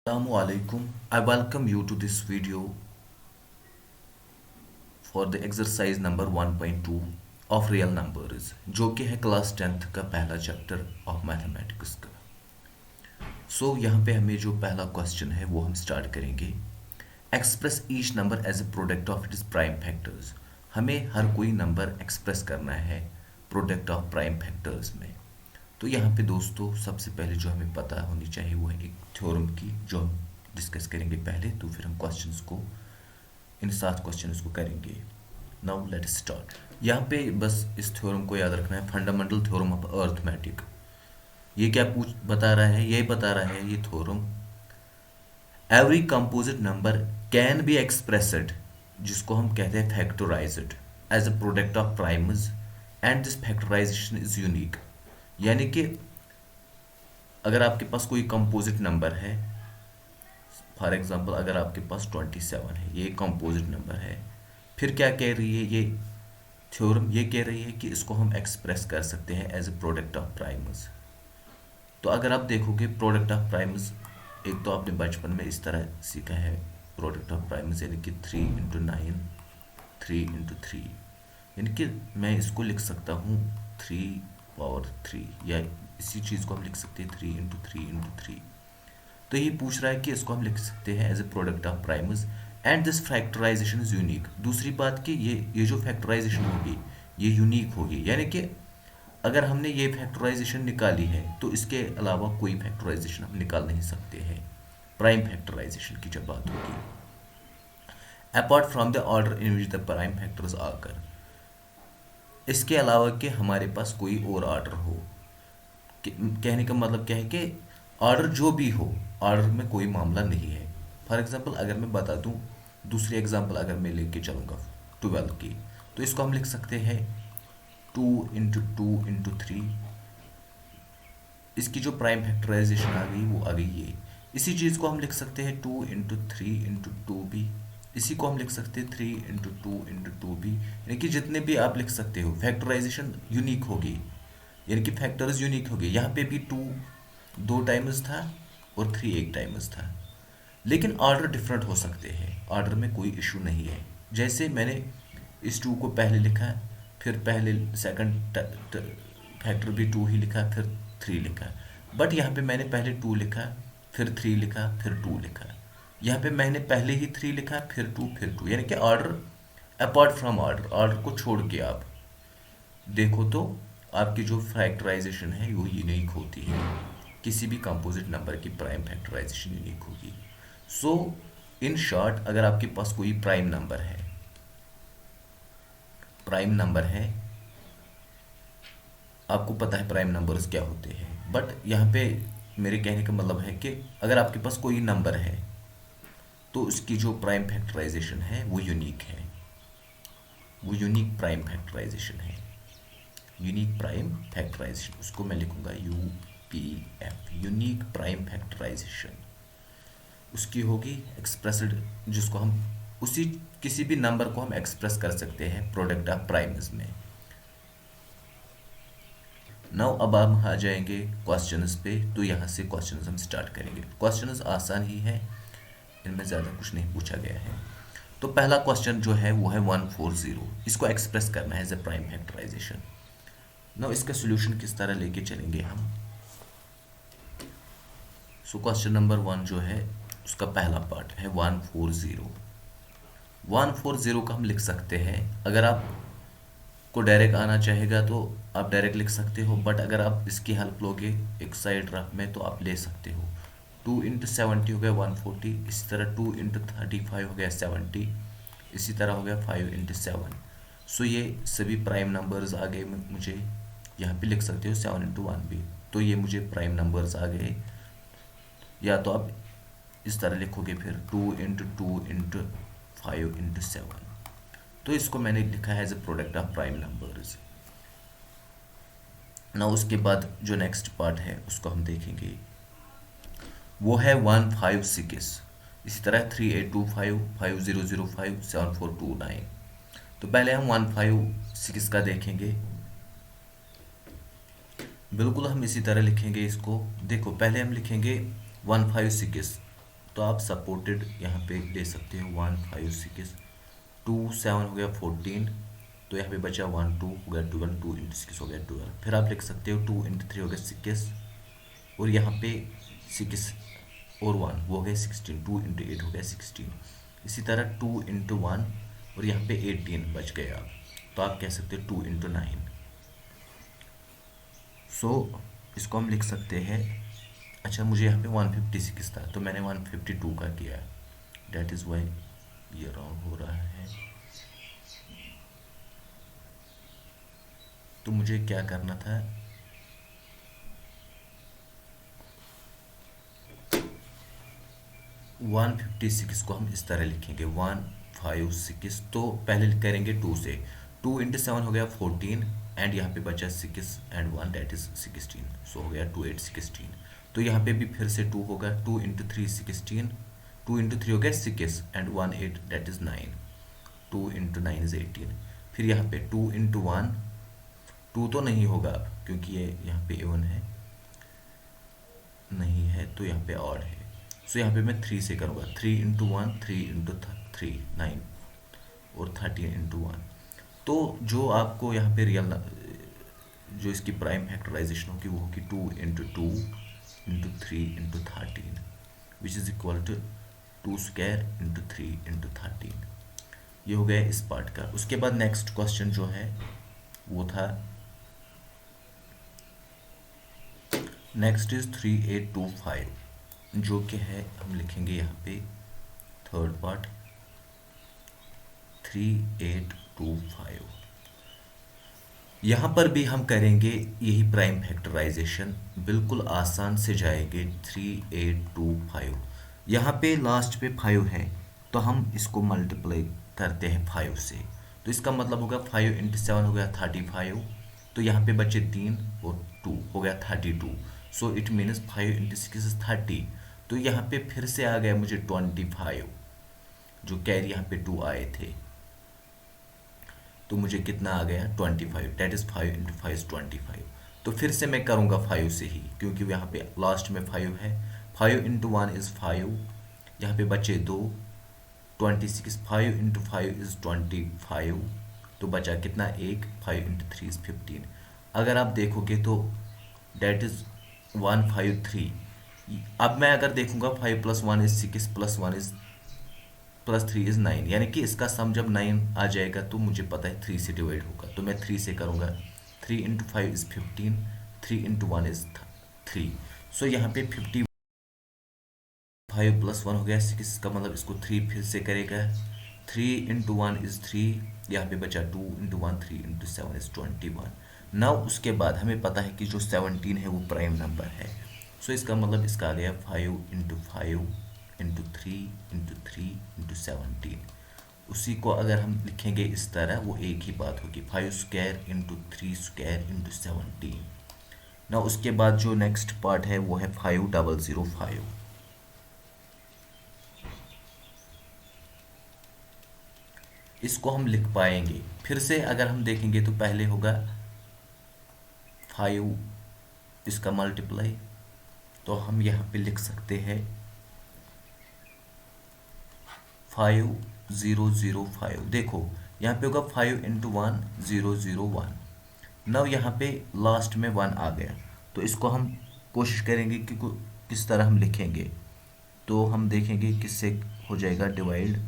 Assalamualaikum. I welcome you to this video for the exercise number 1.2 of real numbers जो कि है class 10th का पहला chapter of mathematics का। यहाँ पे हमें जो पहला क्वेश्चन है वो हम स्टार्ट करेंगे। Express each number as a product of its prime factors. हमें हर कोई नंबर एक्सप्रेस करना है प्रोडक्ट ऑफ प्राइम फैक्टर्स में। तो यहाँ पे दोस्तों सबसे पहले जो हमें पता होनी चाहिए वो है एक थ्योरम की, जो हम डिस्कस करेंगे पहले, तो फिर हम क्वेश्चंस को इन 7 क्वेश्चंस को करेंगे। Now let's start. यहाँ पे बस इस थ्योरम को याद रखना है, फंडामेंटल थ्योरम ऑफ अर्थमेटिक। ये क्या बता रहा है? ये बता रहा है ये theorem, every composite number can be expressed, जिसको हम कहते हैं factorized, as a product of primes and this factorization is unique. यानी कि अगर आपके पास कोई कंपोजिट नंबर है, फॉर एग्जांपल अगर आपके पास 27 है, ये कंपोजिट नंबर है, फिर क्या कह रही है ये थ्योरम? ये कह रही है कि इसको हम एक्सप्रेस कर सकते हैं as a product of primes. तो अगर आप देखोगे प्रोडक्ट ऑफ प्राइम्स, एक तो आपने बचपन में इस तरह सीखा है प्रोडक्ट ऑफ प्राइम्स, यानी कि 3 इंटू 9, 3 इंटू 3, यानी कि मैं इसको लिख सकता हूँ 3 पावर 3, या इसी चीज़ को हम लिख सकते हैं 3 इंटू 3 इंटू 3। तो ये पूछ रहा है कि इसको हम लिख सकते हैं as a product of primes and this factorization is unique. दूसरी बात कि ये जो फैक्टराइजेशन होगी ये यूनिक होगी, यानी कि अगर हमने ये फैक्टराइजेशन निकाली है तो इसके अलावा कोई फैक्टराइजेशन हम निकाल नहीं सकते हैं, प्राइम फैक्टराइजेशन की जब बात होगी। Apart from the order in which the prime factors आकर, इसके अलावा कि हमारे पास कोई और ऑर्डर हो। कहने का मतलब क्या है कि ऑर्डर जो भी हो, ऑर्डर में कोई मामला नहीं है। फॉर एग्जांपल अगर मैं बता दूं, दूसरी एग्जांपल अगर मैं लेके चलूँगा 12 की, तो इसको हम लिख सकते हैं 2 इंटू 2 इंटू 3। इसकी जो प्राइम फैक्टराइजेशन आ गई वो आ गई ये। इसी चीज़ को हम लिख सकते हैं 2 इंटू 3 इंटू 2 भी। इसी को हम लिख सकते हैं 3 इंटू 2 इंटू 2 भी। यानी कि जितने भी आप लिख सकते हो, फैक्टराइजेशन यूनिक होगी, यानी कि फैक्टर्स यूनिक होगी। यहाँ पे भी 2 2 टाइम्स था और 3 1 टाइम्स था, लेकिन ऑर्डर डिफरेंट हो सकते हैं, ऑर्डर में कोई इशू नहीं है। जैसे मैंने इस 2 को पहले लिखा, फिर पहले सेकंड फैक्टर भी 2 ही लिखा, फिर 3 लिखा। बट यहाँ पे मैंने पहले 2 लिखा, फिर 3 लिखा, फिर 2 लिखा। यहाँ पे मैंने पहले ही 3 लिखा, फिर 2, फिर 2, यानी कि order apart from order, order को छोड़ के आप देखो तो आपकी जो फैक्टराइजेशन है वो यूनिक होती है। किसी भी कंपोजिट नंबर की प्राइम फैक्टराइजेशन यूनिक होगी। सो इन शॉर्ट, अगर आपके पास कोई प्राइम नंबर है, प्राइम नंबर है, आपको पता है प्राइम नंबर्स क्या होते हैं, बट यहाँ पे मेरे कहने का मतलब है कि अगर आपके पास कोई नंबर है तो उसकी जो प्राइम फैक्टराइजेशन है वो यूनिक है, वो यूनिक प्राइम फैक्टराइजेशन है। यूनिक प्राइम फैक्टराइजेशन, उसको मैं लिखूंगा UPF, यूनिक प्राइम फैक्टराइजेशन। उसकी होगी एक्सप्रेस्ड, जिसको हम उसी किसी भी नंबर को हम एक्सप्रेस कर सकते हैं प्रोडक्ट ऑफ प्राइम्स में। नाउ अब हम आ जाएंगे क्वेश्चंस पे। तो यहाँ से क्वेश्चंस हम स्टार्ट करेंगे। क्वेश्चंस आसान ही है, इनमें ज़्यादा कुछ नहीं पूछा गया है। तो पहला क्वेश्चन जो है वो है 140, इसको एक्सप्रेस करना है as a prime factorization. Now इसका सोल्यूशन किस तरह लेके चलेंगे हम? सो क्वेश्चन नंबर 1 जो है उसका पहला पार्ट है 140। 140 का हम लिख सकते हैं, अगर आप को डायरेक्ट आना चाहेगा तो आप डायरेक्ट लिख सकते हो, बट अगर आप इसकी हेल्प लोगे एक साइड रफ में तो आप ले सकते हो। 2 इंटू 70 हो गया 140, इसी तरह 2 इंटू 35 हो गया 70, इसी तरह हो गया 5 इंटू 7। सो ये सभी प्राइम नंबर्स आ गए। मुझे यहाँ पे लिख सकते हो 7 इंटू 1 भी, तो ये मुझे प्राइम नंबर्स आ गए। या तो आप इस तरह लिखोगे फिर 2 इंटू 2 इंटू 5 इंटू 7, तो इसको मैंने लिखा है as a product of prime numbers. ना उसके बाद जो नेक्स्ट पार्ट है उसको हम देखेंगे, वो है 156। इसी तरह 3825 5005 7429। तो पहले हम 156 का देखेंगे। बिल्कुल हम इसी तरह लिखेंगे इसको। देखो पहले हम लिखेंगे 156, तो आप सपोर्टेड यहाँ पे ले सकते हो 1 5 6 2 7 हो गया 14, तो यहाँ पे बचा 1 2 हो गया 12, 2 इंटू 6 हो गया 12। फिर आप लिख सकते हो 2 इंटू 3 हो गया 6, और यहाँ पे 6 और 1 वो हो गया 16, 2 इंटू 8 हो गया 16। इसी तरह 2 इंटू 1 और यहाँ पे 18 बच गया, तो आप कह सकते हो 2 इंटू 9। सो इसको हम लिख सकते हैं। अच्छा, मुझे यहाँ पे 156 था तो मैंने 152 का किया, डेट इज़ वाई ये रॉन्ग हो रहा है। तो मुझे क्या करना था, 156 को हम इस तरह लिखेंगे 156। तो पहले करेंगे 2 से, 2 इंटू 7 हो गया 14, एंड यहाँ पे बचा 6 एंड 1 डेट इज 16, सो हो गया 2 8 16। तो यहाँ पे भी फिर से 2 होगा, 2 इंटू 3 16, 2 इंटू 3 हो गया 6 and 1 8 that is 9, 2 into 9 is 18। फिर यहाँ पे 2 इंटू 1, 2 तो नहीं होगा अब क्योंकि ये यहाँ पे इवन है, नहीं है तो यहाँ पे ऑड है। सो यहाँ पे मैं 3 से करूँगा, 3 इंटू 1 3 इंटू 3 9 और 13 इंटू 1। तो जो आपको यहाँ पे रियल जो इसकी प्राइम फैक्टराइजेशन होगी वो होगी 2 into 2 into 3 into 13 which is equal to 2 square into 3 into 13। ये हो गया इस पार्ट का। उसके बाद नेक्स्ट क्वेश्चन जो है वो था, नेक्स्ट इज 3825, जो कि है हम लिखेंगे यहाँ पे थर्ड पार्ट 3825। यहाँ पर भी हम करेंगे यही प्राइम फैक्टराइजेशन, बिल्कुल आसान से जाएंगे 3825। यहाँ पे लास्ट पे 5 है तो हम इसको मल्टीप्लाई करते हैं 5 से, तो इसका मतलब होगा 5 इंटू 7 हो गया 35, तो यहाँ पे बचे 3 और 2 हो गया 32। So it means 5 into 6 is 30। तो यहाँ पे फिर से आ गया मुझे 25, जो कैरी यहाँ पे 2 आए थे, तो मुझे कितना आ गया 25, डेट इज 5 इंटू 5 इज 25। तो फिर से मैं करूँगा 5 से ही क्योंकि यहाँ पे लास्ट में 5 है। 5 इंटू 1 इज़ 5, यहाँ पे बचे 2 26, 5 इंटू 5 इज़ 25, तो बचा कितना 1, 5 इंटू 3 इज़ 15। अगर आप देखोगे तो डेट इज़ 153। अब मैं अगर देखूंगा 5 plus 1 is 6 plus 1 is plus 3 is 9, यानी कि इसका सम जब 9 आ जाएगा तो मुझे पता है 3 से डिवाइड होगा, तो मैं 3 से करूँगा। 3 इंटू 5 इज 15, 3 इंटू 1 इज 3। सो यहाँ पे 55 प्लस 1 हो गया 6, इसका मतलब इसको 3 फिर से करेगा। 3 इंटू 1 इज 3, यहाँ पे बचा 2 इंटू 1, 3 इंटू 7 इज 21। नाउ उसके बाद हमें पता है कि जो 17 है वो प्राइम नंबर है। सो इसका मतलब इसका आ गया 5 इंटू 5 इंटू 3 इंटू 3 इंटू 17। उसी को अगर हम लिखेंगे इस तरह वो एक ही बात होगी, 5 स्क्वायर इंटू 3 स्क्वायर इंटू 17। ना उसके बाद जो नेक्स्ट पार्ट है वो है 5005। इसको हम लिख पाएंगे फिर से अगर हम देखेंगे तो पहले होगा 5 इसका मल्टीप्लाई, तो हम यहाँ पे लिख सकते हैं 5005। देखो यहाँ पे होगा 5 इंटू 1 001। नव यहाँ पे लास्ट में 1 आ गया, तो इसको हम कोशिश करेंगे कि किस तरह हम लिखेंगे। तो हम देखेंगे किससे हो जाएगा डिवाइड।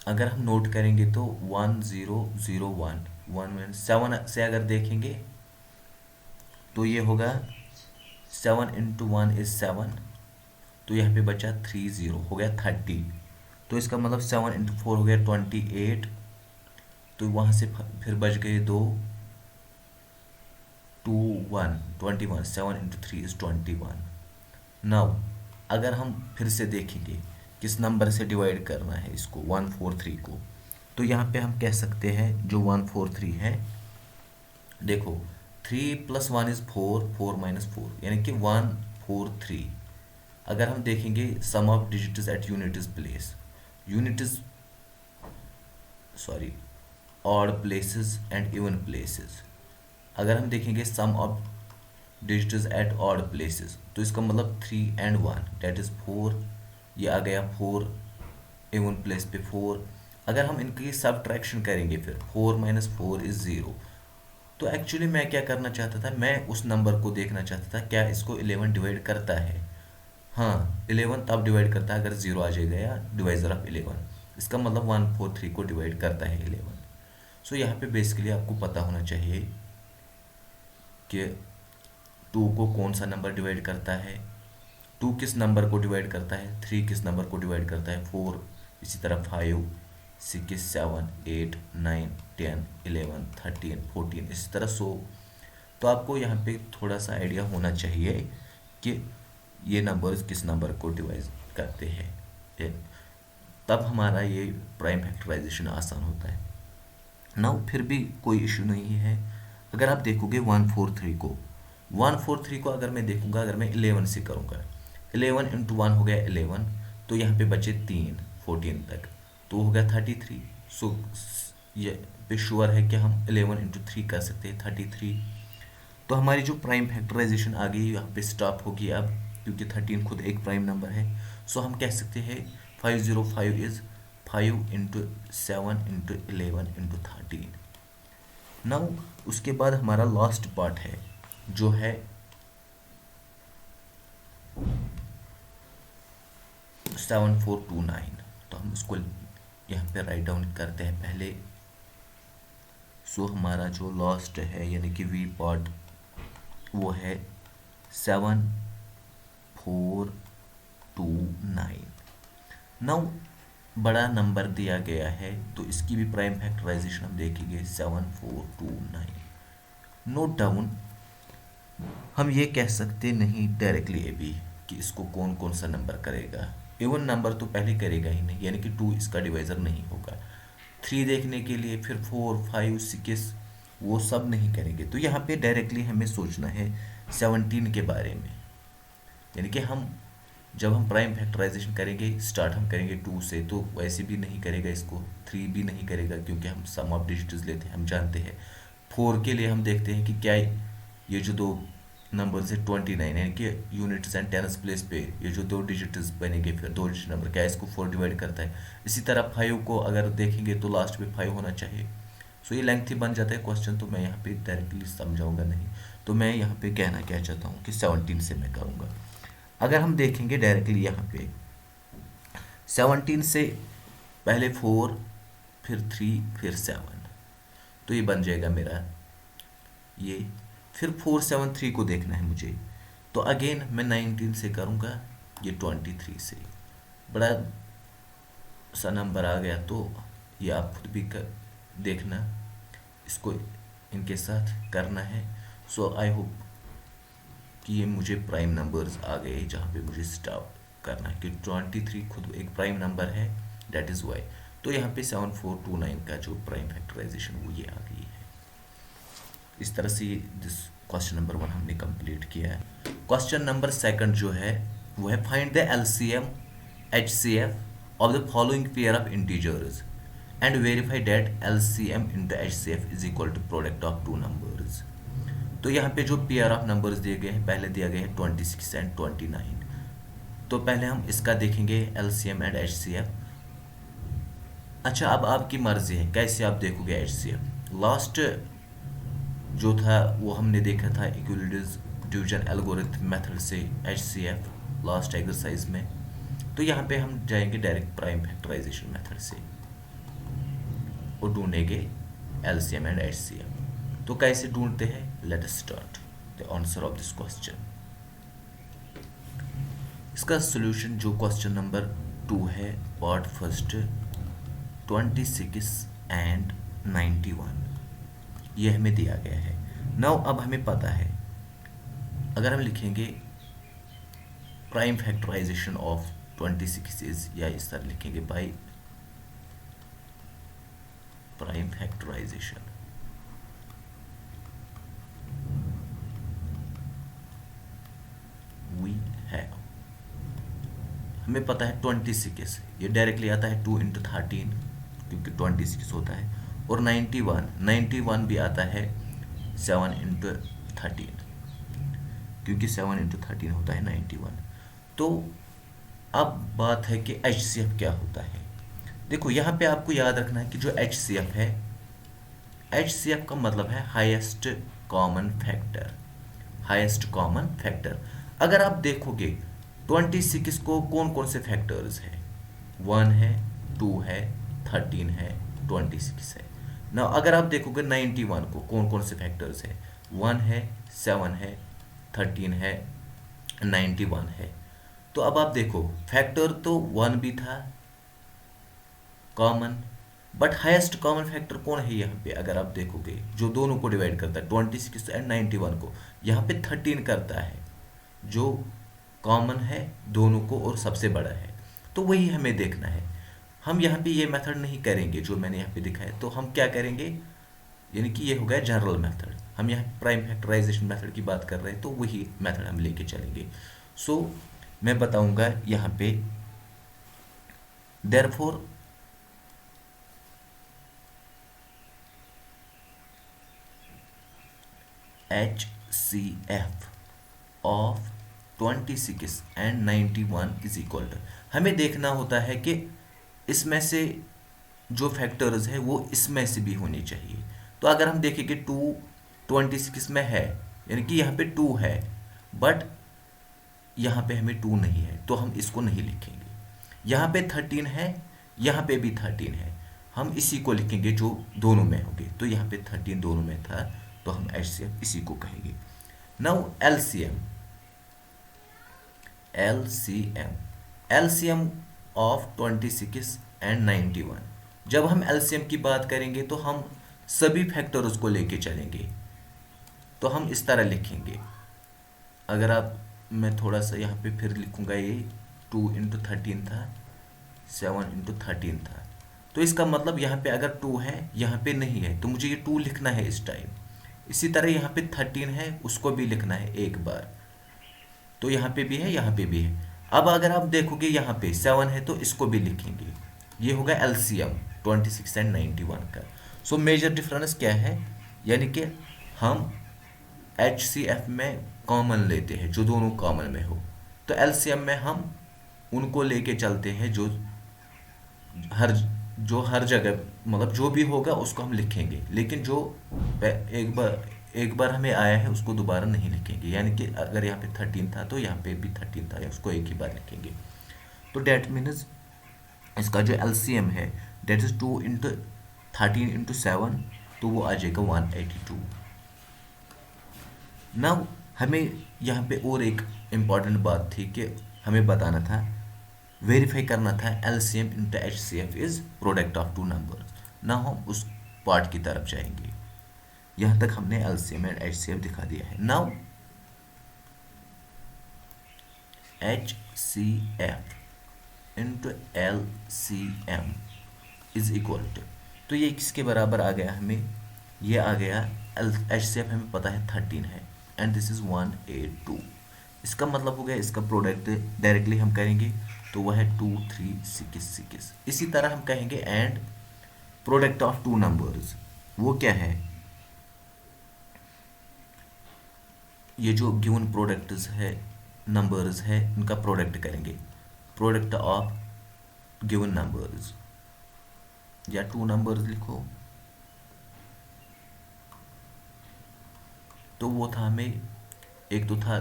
अगर हम नोट करेंगे तो 1001 7 से अगर देखेंगे तो ये होगा 7 इंटू 1 इज 7, तो यहाँ पे बचा 30 हो गया 30। तो इसका मतलब 7 इंटू 4 हो गया 28, तो वहाँ से फिर बच गए 2 2 1 21, 7 इंटू 3 इज 21। नाउ अगर हम फिर से देखेंगे किस नंबर से डिवाइड करना है इसको 143 को, तो यहाँ पे हम कह सकते हैं जो 143 है, देखो 3 प्लस 1 इज 4, 4 माइनस 4 यानी कि 143। अगर हम देखेंगे sum of digits at unit is place, unit is sorry odd places and even places. अगर हम देखेंगे sum of digits at odd places, तो इसका मतलब 3 and 1 डेट इज 4, ये आ गया 4 इवन प्लेस पे 4। अगर हम इनकी सब्ट्रैक्शन करेंगे फिर 4 - 4 इज 0। तो एक्चुअली मैं क्या करना चाहता था, मैं उस नंबर को देखना चाहता था क्या इसको 11 डिवाइड करता है। हाँ, 11 तब डिवाइड करता है अगर 0 आ जाएगा या डिवाइजर ऑफ 11, इसका मतलब 143 को डिवाइड करता है 11। सो यहाँ पे बेसिकली आपको पता होना चाहिए कि 2 को कौन सा नंबर डिवाइड करता है, 2 किस नंबर को डिवाइड करता है, 3 किस नंबर को डिवाइड करता है, 4, इसी तरह 5, 6, 7, 8, 9, 10, 11, 13, 14, इसी तरह 100। तो आपको यहाँ पे थोड़ा सा आइडिया होना चाहिए कि ये नंबर्स किस नंबर को डिवाइड करते हैं, तब हमारा ये प्राइम फैक्टराइजेशन आसान होता है ना। फिर भी कोई इशू नहीं है। अगर आप देखोगे 143 को, 143 को अगर मैं देखूंगा, अगर मैं 11 से करूंगा, 11 × 1 हो गया 11, तो यहाँ पे बचे 3 14 तक, तो हो गया 33। सो ये पे श्योर है कि हम 11 × 3 कर सकते हैं 33। तो हमारी जो प्राइम फैक्टराइजेशन आ गई यहाँ पे स्टॉप होगी अब, क्योंकि 13 खुद एक प्राइम नंबर है। सो हम कह सकते हैं 505 इज 5 × 7 × 11 × 13। नाउ उसके बाद हमारा लास्ट पार्ट है जो है 7429। तो हम उसको यहाँ पे राइट डाउन करते हैं पहले। सो हमारा जो लास्ट है यानी कि वी पार्ट वो है 7429। नाउ बड़ा नंबर दिया गया है तो इसकी भी प्राइम फैक्टराइजेशन हम देखेंगे 7429। नोट डाउन, हम ये कह सकते नहीं डायरेक्टली अभी कि इसको कौन कौन सा नंबर करेगा। इवन नंबर तो पहले करेगा ही नहीं, यानी कि 2 इसका डिवाइजर नहीं होगा। 3 देखने के लिए फिर 4, 5, 6 वो सब नहीं करेंगे। तो यहाँ पे डायरेक्टली हमें सोचना है 17 के बारे में, यानी कि हम जब हम प्राइम फैक्टराइजेशन करेंगे, स्टार्ट हम करेंगे 2 से, तो वैसे भी नहीं करेगा इसको, 3 भी नहीं करेगा क्योंकि हम सम ऑफ डिजिट्स लेते हैं, हम जानते हैं। 4 के लिए हम देखते हैं कि क्या ये जो 2 नंबर से 29 यानी कि यूनिट्स एंड टेंस प्लेस पे ये जो 2 डिजिट्स बनेंगे, फिर 2 डिजिट नंबर क्या इसको 4 डिवाइड करता है। इसी तरह 5 को अगर देखेंगे तो लास्ट में 5 होना चाहिए। सो ये लेंथी बन जाता है क्वेश्चन, तो मैं यहाँ पे डायरेक्टली समझाऊंगा नहीं। तो मैं यहाँ पे कहना क्या चाहता हूँ कि 17 से मैं करूँगा। अगर हम देखेंगे डायरेक्टली यहाँ पे 17 से पहले 4 फिर 3 फिर 7, तो ये बन जाएगा मेरा ये। फिर 473 को देखना है मुझे, तो अगेन मैं 19 से करूँगा, ये 23 से। बड़ा सा नंबर आ गया, तो ये आप खुद भी देखना, इसको इनके साथ करना है। सो आई होप कि ये मुझे प्राइम नंबर्स आ गए जहाँ पे मुझे स्टॉप करना है कि 23 खुद एक प्राइम नंबर है, डेट इज़ वाई। तो यहाँ पे 7429 का जो प्राइम फैक्टराइजेशन वो ये आ गई है। इस तरह से दिस क्वेश्चन नंबर 1 हमने कंप्लीट किया है। क्वेश्चन नंबर 2 जो है वो है find the LCM HCF of the following pair of integers and verify that LCM into HCF is equal to product of 2 numbers. तो यहाँ पे जो पेयर ऑफ नंबर्स दिए गए हैं, पहले दिया गया है 26 एंड 29। तो पहले हम इसका देखेंगे LCM एंड HCF। अच्छा, अब आपकी मर्जी है कैसे आप देखोगे HCF। लास्ट जो था वो हमने देखा था यूक्लिड्स डिवीजन एल्गोरिथम मेथड से HCF लास्ट एक्सरसाइज में। तो यहाँ पे हम जाएंगे डायरेक्ट प्राइम फैक्टराइजेशन मेथड से और ढूंढेंगे LCM एंड HCF। तो कैसे ढूंढते हैं, let us start the answer of this question. इसका सॉल्यूशन जो क्वेश्चन नंबर 2 है पार्ट फर्स्ट 26 एंड 91 ये हमें दिया गया है। नाउ अब हमें पता है, अगर हम लिखेंगे प्राइम फैक्टराइजेशन ऑफ 26 इज, या इस तरह लिखेंगे by prime factorization we have, हमें पता है 26, ये डायरेक्टली आता है 2 × 13 क्योंकि 26 होता है, और 91 भी आता है 7 × 13। क्योंकि 7 × 13 होता है 91। तो अब बात है कि HCF क्या होता है। देखो यहाँ पे आपको याद रखना है कि जो HCF है, HCF का मतलब है highest common factor. Highest common factor, अगर आप देखोगे 26 को कौन कौन से फैक्टर्स है, 1 है, 2 है, 13 है, 26 है ना। अगर आप देखोगे 91 को कौन कौन से फैक्टर्स है, 1 है, 7 है, 13 है, 91 है। तो अब आप देखो फैक्टर तो 1 भी था common, but highest common factor कौन है यहाँ पे, अगर आप देखोगे जो दोनों को डिवाइड करता है 26 एंड 91 को, यहाँ पे 13 करता है, जो कॉमन है दोनों को और सबसे बड़ा है। तो वही हमें देखना है। हम यहाँ पे ये मेथड नहीं करेंगे जो मैंने यहाँ पे दिखाया, तो हम क्या करेंगे, यानी कि ये हो गया जनरल मेथड। हम यहाँ प्राइम फैक्टराइजेशन मेथड की बात कर रहे हैं, तो वही मेथड हम लेके चलेंगे। सो मैं बताऊंगा यहाँ पे, therefore HCF of 26 and 91 is equal to, हमें देखना होता है कि इसमें से जो फैक्टर्स है वो इसमें से भी होनी चाहिए। तो अगर हम देखें कि 2 26 में है, यानी कि यहाँ पे 2 है, बट यहाँ पे हमें 2 नहीं है, तो हम इसको नहीं लिखेंगे। यहाँ पे 13 है, यहाँ पे भी 13 है, हम इसी को लिखेंगे जो दोनों में होंगे। तो यहाँ पे 13 दोनों में था, तो हम HCF इसी को कहेंगे। Now LCM, LCM of 26 and 91। जब हम LCM की बात करेंगे तो हम सभी फैक्टर्स को लेके चलेंगे, तो हम इस तरह लिखेंगे। अगर आप, मैं थोड़ा सा यहाँ पे फिर लिखूंगा, ये 2 × 13 था, 7 × 13 था, तो इसका मतलब यहाँ पे अगर 2 है, यहाँ पे नहीं है, तो मुझे ये 2 लिखना है इस टाइम। इसी तरह यहाँ पे 13 है, उसको भी लिखना है एक बार, तो यहाँ पे भी है, यहाँ पे भी है। अब अगर आप देखोगे यहाँ पे 7 है, तो इसको भी लिखेंगे। ये होगा LCM 26 एंड 91 का। सो मेजर डिफरेंस क्या है, यानी कि हम HCF में कॉमन लेते हैं जो दोनों कॉमन में हो, तो LCM में हम उनको लेके चलते हैं जो हर जगह, मतलब जो भी होगा उसको हम लिखेंगे, लेकिन जो एक बार हमें आया है उसको दोबारा नहीं लिखेंगे। यानी कि अगर यहाँ पे 13 था तो यहाँ पे भी 13 था, या उसको एक ही बार लिखेंगे। तो डेट मीन्स इसका जो LCM है, डेट इज 2 × 13 × 7, तो वो आ जाएगा 182। नाउ हमें यहाँ पे और एक इम्पॉर्टेंट बात थी कि हमें बताना था, वेरीफाई करना था LCM × HCF is product of 2 number. ना हम उस पार्ट की तरफ जाएंगे, यहाँ तक हमने LCM एंड HCF दिखा दिया है। Now HCF × LCM is equal to, तो ये किसके बराबर आ गया हमें, ये आ गया HCF हमें पता है 13 है, एंड दिस इज 182। इसका मतलब हो गया इसका प्रोडक्ट डायरेक्टली हम करेंगे तो वह है 2366। इसी तरह हम कहेंगे एंड प्रोडक्ट ऑफ 2 नंबर्स, वो क्या है, ये जो गिवन प्रोडक्ट्स है, नंबर्स है, इनका प्रोडक्ट करेंगे। प्रोडक्ट ऑफ गिवन नंबर्स, या 2 नंबर्स लिखो, तो वो था हमें, एक तो था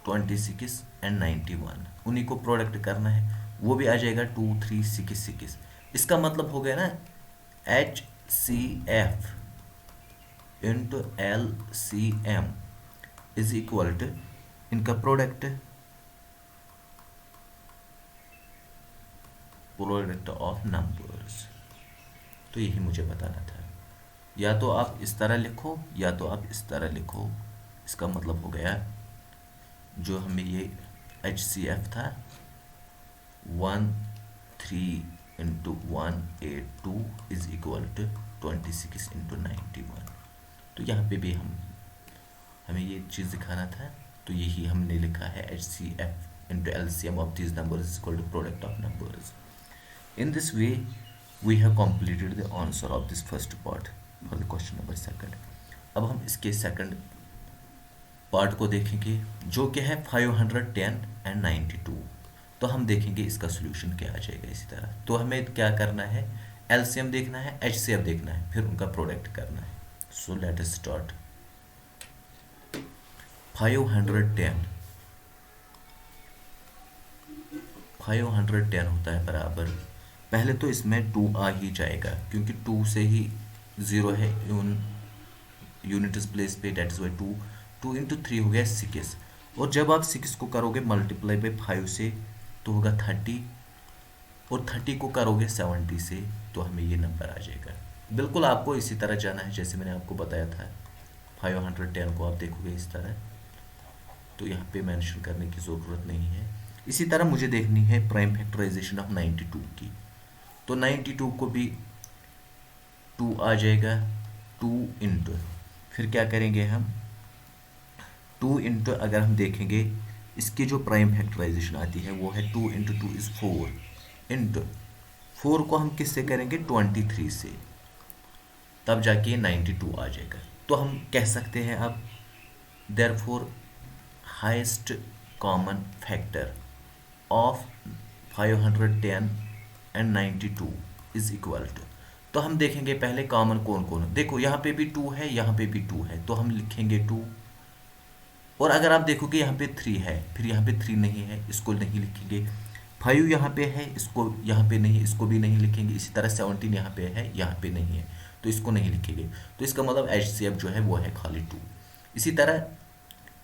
26 एंड 91, उन्हीं को प्रोडक्ट करना है, वो भी आ जाएगा 2366। इसका मतलब हो गया ना HCF × LCM is equal to इनका प्रोडक्ट ऑफ नंबर्स। तो यही मुझे बताना था, या तो आप इस तरह लिखो या तो आप इस तरह लिखो। इसका मतलब हो गया जो हमें ये HCF था 13 × 182 इज इक्वल टू 26 × 91। तो यहाँ पे भी हमें ये चीज़ दिखाना था, तो यही हमने लिखा है HCF × LCM of these numbers is equal to product of numbers. In this way we have completed the answer of this first part for the question number 2. अब हम इसके सेकंड पार्ट को देखेंगे जो कि है 510 एंड 92। तो हम देखेंगे इसका सोल्यूशन क्या आ जाएगा। इसी तरह तो हमें क्या करना है, एलसीएम देखना है, एचसीएफ देखना है, फिर उनका प्रोडक्ट करना है। So let us start. 510 होता है बराबर, पहले तो इसमें 2 आ ही जाएगा क्योंकि 2 से ही 0 है यूनिट इज प्लेस पे, डेट इज वाई 2। 2 इंटू 3 हो गया 6, और जब आप 6 को करोगे मल्टीप्लाई बाई 5 से तो होगा 30, और 30 को करोगे 70 से तो हमें ये नंबर आ जाएगा। बिल्कुल आपको इसी तरह जाना है जैसे मैंने आपको बताया था। 510 को आप देखोगे इस तरह, तो यहाँ पे मेंशन करने की ज़रूरत नहीं है। इसी तरह मुझे देखनी है प्राइम फैक्टराइजेशन ऑफ 92 की, तो 92 को भी 2 आ जाएगा, 2 इंटू, फिर क्या करेंगे हम 2 इंटू, अगर हम देखेंगे इसकी जो प्राइम फैक्टराइजेशन आती है वो है 2 इंटू 2 इज़ 4 इंटू 4 को हम किससे करेंगे 23 से, तब जाके 92 आ जाएगा। तो हम कह सकते हैं अब therefore highest common factor of 510 and 92 is equal to, तो हम देखेंगे पहले कॉमन कौन कौन है। देखो यहाँ पे भी 2 है, यहाँ पे भी 2 है, तो हम लिखेंगे 2, और अगर आप देखोगे यहाँ पे 3 है, फिर यहाँ पे 3 नहीं है, इसको नहीं लिखेंगे। 5 यहाँ पे है, इसको यहाँ पे नहीं, इसको भी नहीं लिखेंगे। इसी तरह 17 यहाँ पे है, यहाँ पे नहीं है, तो इसको नहीं लिखेंगे। तो इसका मतलब HCF जो है वो है खाली 2। इसी तरह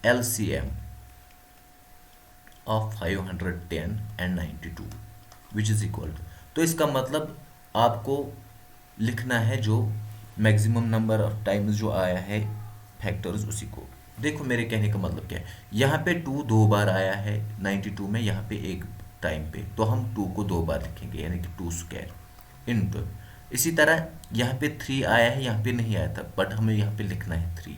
LCM of 510 and 92 which is equal to, तो इसका मतलब आपको लिखना है जो मैक्सिमम नंबर ऑफ टाइम्स जो आया है फैक्टर्स उसी को। देखो मेरे कहने का मतलब क्या है, यहाँ पे 2 2 बार आया है 92 में, यहाँ पे एक टाइम पे, तो हम 2 को 2 बार लिखेंगे यानी कि 2 स्क्वायर इंटू। इसी तरह यहाँ पे 3 आया है, यहाँ पे नहीं आया था, बट हमें यहाँ पे लिखना है 3।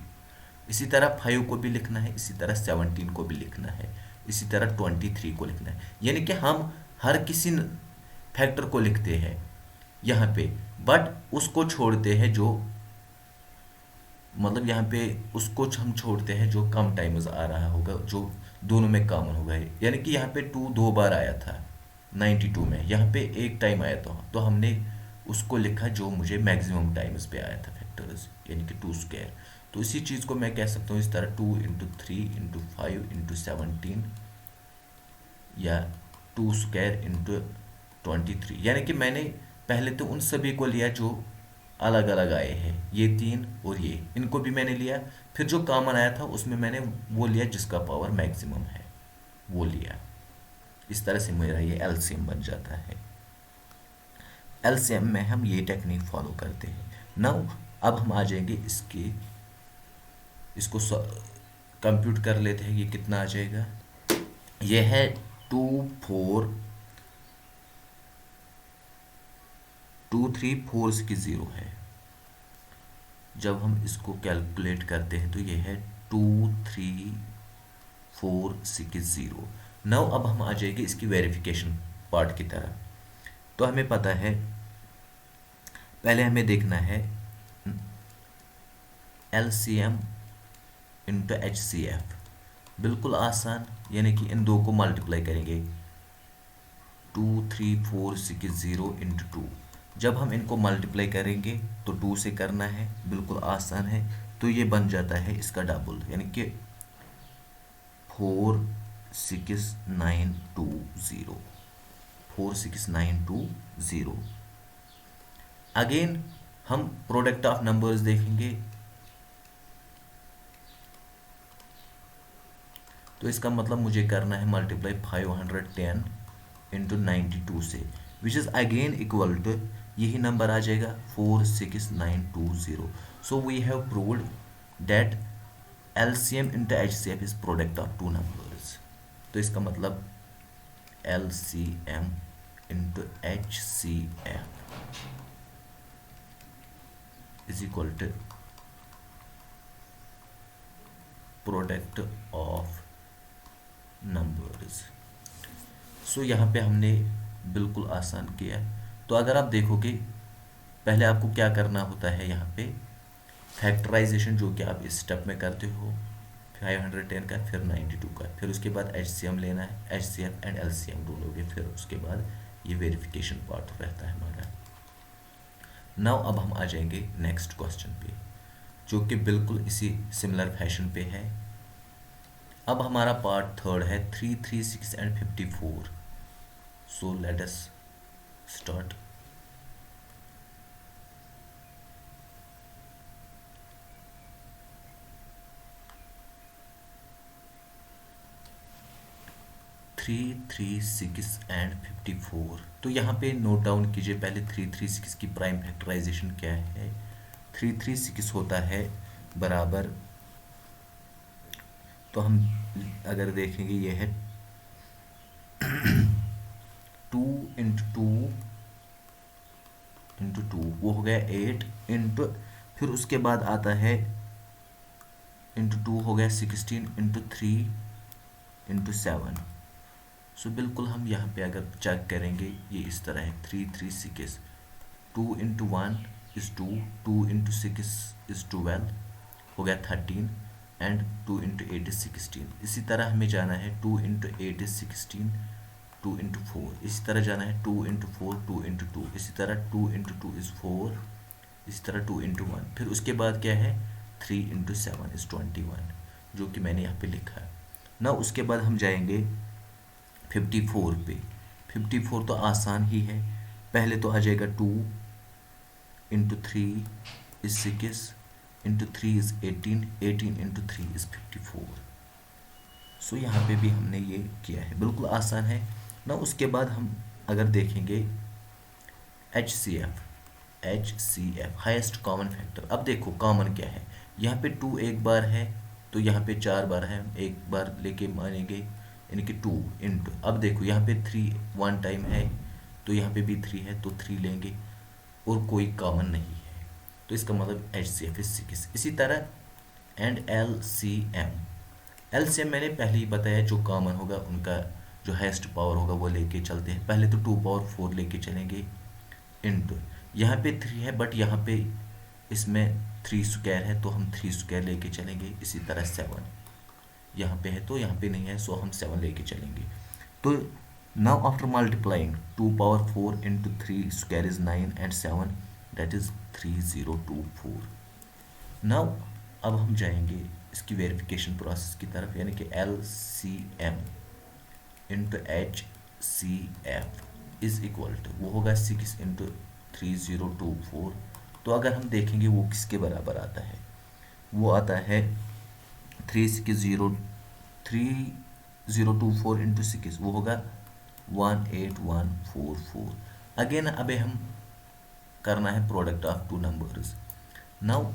इसी तरह 5 को भी लिखना है, इसी तरह 17 को भी लिखना है, इसी तरह 23 को लिखना है। यानी कि हम हर किसी फैक्टर को लिखते हैं यहाँ पे, बट उसको छोड़ते हैं जो, मतलब यहाँ पे उसको हम छोड़ते हैं जो कम टाइम्स आ रहा होगा, जो दोनों में कॉमन होगा। यानी कि यहाँ पे 2 2 बार आया था 92 में, यहाँ पे एक टाइम आया था, तो हमने उसको लिखा जो मुझे मैक्सिमम टाइम्स पे आया था फैक्टर्स, यानी कि 2 स्क्वायर। तो इसी चीज़ को मैं कह सकता हूँ इस तरह 2 इंटू 3 इंटू 5 इंटू 17 या 2 स्क्वायर इंटू 23। यानी कि मैंने पहले तो उन सभी को लिया जो अलग अलग आए हैं, ये 3 और ये, इनको भी मैंने लिया, फिर जो कॉमन आया था उसमें मैंने वो लिया जिसका पावर मैक्सिमम है वो लिया। इस तरह से मेरा ये एलसीएम बन जाता है। एलसीएम में हम ये टेक्निक फॉलो करते हैं। नाउ अब हम आ जाएंगे इसको कंप्यूट कर लेते हैं। ये कितना आ जाएगा, ये है 23460 है। जब हम इसको कैलकुलेट करते हैं तो ये है 23460। नाउ अब हम आ जाएंगे इसकी वेरिफिकेशन पार्ट की तरह। तो हमें पता है, पहले हमें देखना है LCM इंटू HCF, बिल्कुल आसान, यानी कि इन दो को मल्टीप्लाई करेंगे 23460 इंटू 2। जब हम इनको मल्टीप्लाई करेंगे तो 2 से करना है, बिल्कुल आसान है, तो ये बन जाता है इसका डबल, यानी कि 46920 46920। अगेन हम प्रोडक्ट ऑफ नंबर्स देखेंगे, तो इसका मतलब मुझे करना है मल्टीप्लाई 510 इंटू 92 से, which is again equal to, यही नंबर आ जाएगा 46920। So we have proved that LCM into HCF is product of 2 numbers. तो इसका मतलब LCM into HCF is equal to product of numbers. So यहाँ पे हमने बिल्कुल आसान किया। तो अगर आप देखोगे, पहले आपको क्या करना होता है, यहाँ पे फैक्टराइजेशन जो कि आप इस स्टेप में करते हो, 510 का, फिर 92 का, फिर उसके बाद HCM लेना है, HCF एंड LCM ढूंढोगे, फिर उसके बाद ये वेरिफिकेशन पार्ट रहता है हमारा। नाउ अब हम आ जाएंगे नेक्स्ट क्वेश्चन पे, जो कि बिल्कुल इसी सिमिलर फैशन पे है। अब हमारा पार्ट थर्ड है 3, 3, 6 and 54। So let us start. Three, 3, 6 and 54। तो यहाँ पे नोट डाउन कीजिए पहले 3, 3, 6 की प्राइम फैक्टराइजेशन क्या है। 3, 3, 6 होता है बराबर, तो हम अगर देखेंगे ये है 2 इंटू 2 इंटू 2, वो हो गया 8 इंटू, फिर उसके बाद आता है इंटू 2 हो गया 16 इंटू 3 इंटू 7। सो बिल्कुल हम यहाँ पे अगर चेक करेंगे ये इस तरह है 3, 3, 6, 2 इंटू 1 इज़ 2, 2 इंटू 6 इज़ 12, हो गया 13 एंड 2 इंटू 8 इज़ 16। इसी तरह हमें जाना है 2 इंटू 8 इज़ 16, 2 इंटू 4, इसी तरह जाना है 2 इंटू 4, 2 इंटू 2, इसी तरह 2 इंटू 2 इज़ 4, इसी तरह 2 इंटू 1, फिर उसके बाद क्या है 3 इंटू 7 इज़ 21, जो कि मैंने यहाँ पे लिखा है ना। उसके बाद हम जाएंगे 54 पे। 54 तो आसान ही है, पहले तो आ जाएगा 2 into 3 is 6 into 3 is 18, 18 into 3 is 54। सो यहाँ पे भी हमने ये किया है, बिल्कुल आसान है ना। उसके बाद हम अगर देखेंगे HCF हाईएस्ट कॉमन फैक्टर। अब देखो कॉमन क्या है, यहाँ पे 2 एक बार है तो यहाँ पे 4 बार है, एक बार लेके मानेंगे यानी कि 2 इंटू, अब देखो यहाँ पे 3 1 टाइम है तो यहाँ पे भी 3 है तो 3 लेंगे और कोई कॉमन नहीं है, तो इसका मतलब HCF इज 6। इसी तरह एंड LCM मैंने पहले ही बताया, जो कॉमन होगा उनका जो हाईएस्ट पावर होगा वो लेके चलते हैं। पहले तो 2 पावर 4 लेके चलेंगे इंटू, यहाँ पे 3 है बट यहाँ पे इसमें 3 स्क्वायर है तो हम 3 स्क्वायर लेके चलेंगे। इसी तरह 7 यहाँ पे है तो यहाँ पे नहीं है, सो हम 7 लेके चलेंगे। तो now after multiplying 2 power 4 into 3 square is 9 and 7 that is 3024। Now अब हम जाएंगे इसकी वेरिफिकेशन प्रोसेस की तरफ, यानी कि LCM into HCF is equal to, वो होगा 6 इंटू 3024। तो अगर हम देखेंगे वो किसके बराबर आता है, वो आता है 3024 इंटू 6, वो होगा 18144। अगेन अबे हम करना है product of two numbers. Now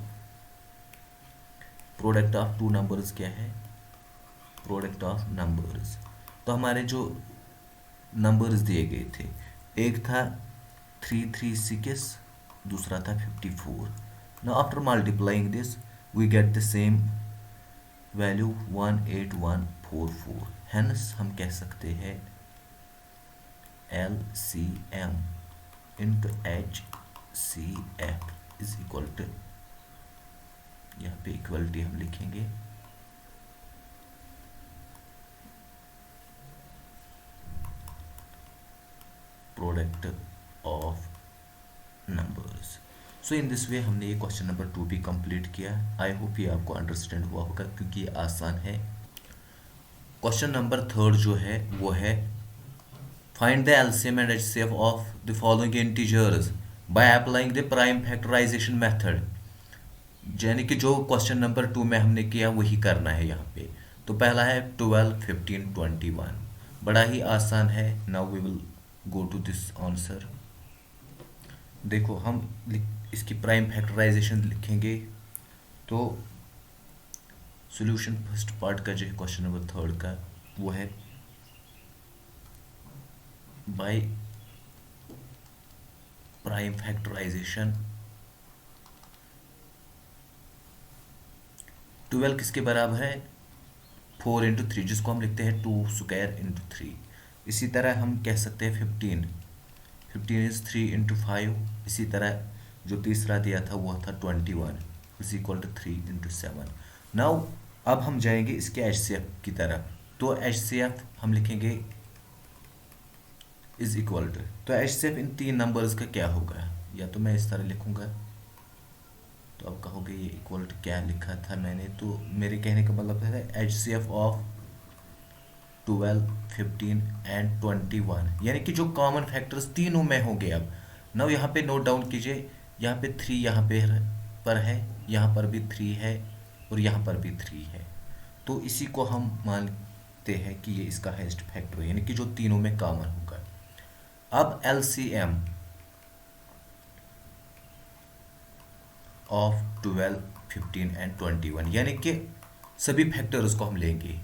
product of two numbers क्या है, प्रोडक्ट ऑफ नंबर्स, तो हमारे जो नंबर्स दिए गए थे, एक था 336, दूसरा था 54। Now after multiplying this we get the same value 18144। Hence हम कह सकते हैं LCM into HCF is equal to, यहाँ पे इक्वलिटी हम लिखेंगे product of numbers. So in this way हमने ये क्वेश्चन नंबर 2 भी कंप्लीट किया। आई होप ये आपको अंडरस्टैंड हुआ होगा क्योंकि ये आसान है। क्वेश्चन नंबर 3 जो है वो है find the LCM and HCF of the following integers by applying the prime factorization method. यानी कि जो क्वेश्चन नंबर 2 में हमने किया वही करना है यहाँ पे। तो पहला है 12, 15, 21, बड़ा ही आसान है। Now we will go to this answer. देखो हम इसकी प्राइम फैक्टराइजेशन लिखेंगे तो सॉल्यूशन फर्स्ट पार्ट का जो है क्वेश्चन नंबर 3 का वो है बाय प्राइम फैक्टराइजेशन 12 किसके बराबर है 4 इंटू 3, जिसको हम लिखते हैं 2 स्क्वायर इंटू 3। इसी तरह हम कह सकते हैं 15 इज 3 इंटू 5। इसी तरह जो तीसरा दिया था वो था 21 is equal to 3 into 7। Now अब हम जाएंगे इसके HCF की तरफ। तो HCF हम लिखेंगे इज इक्वल टू, तो HCF इन तीन नंबर्स का क्या होगा, या तो मैं इस तरह लिखूंगा, तो आप कहोगे ये इक्वल टू क्या लिखा था मैंने, तो मेरे कहने का मतलब है HCF ऑफ 12, 15 एंड 21, यानी कि जो कॉमन फैक्टर्स तीनों में होंगे। अब नाउ यहाँ पे नोट डाउन कीजिए, यहाँ पे 3 यहाँ पे पर है, यहाँ पर भी 3 है और यहाँ पर भी 3 है, तो इसी को हम मानते हैं कि ये इसका हाईएस्ट फैक्टर है, यानी कि जो तीनों में कॉमन होगा। अब LCM ऑफ 12, 15 एंड 21, यानी कि सभी फैक्टर्स को हम लेंगे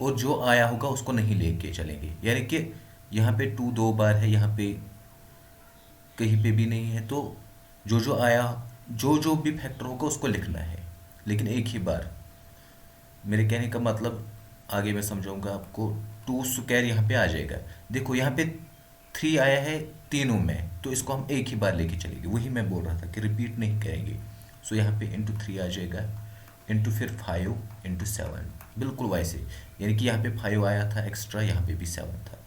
और जो आया होगा उसको नहीं लेके चलेंगे, यानी कि यहाँ पे 2 2 बार है, यहाँ पे कहीं पे भी नहीं है, तो जो जो आया, जो जो भी फैक्टर होगा उसको लिखना है, लेकिन एक ही बार। मेरे कहने का मतलब आगे मैं समझाऊंगा आपको। 2 स्क्वायर यहाँ पे आ जाएगा, देखो यहाँ पे 3 आया है तीनों में, तो इसको हम एक ही बार लेके चलेंगे, वही मैं बोल रहा था कि रिपीट नहीं करेंगे। सो यहाँ पे इंटू 3 आ जाएगा, इंटू फिर 5 इंटू 7, बिल्कुल वैसे, यानी कि यहाँ पे 5 आया था एक्स्ट्रा, यहाँ पे भी 7 था,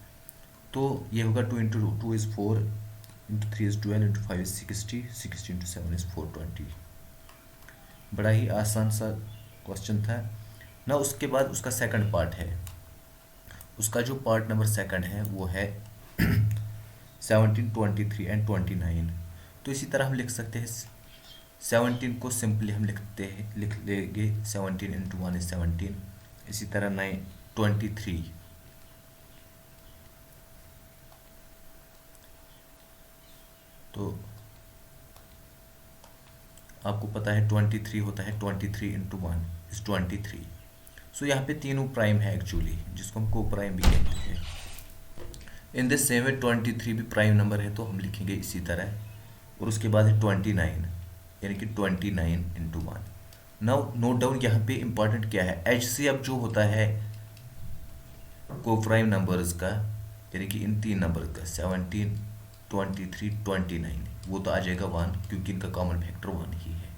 तो ये होगा 2 into 2 is 4, into 3 is 12, into 5 is 60, 60 into 7 is 420। बड़ा ही आसान सा क्वेश्चन था ना। उसके बाद उसका सेकंड पार्ट है, उसका जो पार्ट नंबर सेकंड है वो है 17, 23 एंड 29। तो इसी तरह हम लिख सकते हैं 17 को सिंपली हम लिख लेंगे 17 इंटू 1 इज 17, इसी तरह 23, तो आपको पता है 23 होता है, 23 इंटू 1 इज 23। सो यहाँ पे तीनों प्राइम है एक्चुअली, जिसको हम को प्राइम भी कहते हैं। इन दिस सेम वे 23 भी प्राइम नंबर है, तो हम लिखेंगे इसी तरह, और उसके बाद है 29, यानी कि 29 इंटू 1। नाउ नोट डाउन यहाँ पे इंपॉर्टेंट क्या है, HCF जो होता है को प्राइम नंबर्स का, यानी कि इन तीन नंबर का 17, 23, 29, वो तो आ जाएगा 1, क्योंकि इनका कॉमन फैक्टर 1 ही है।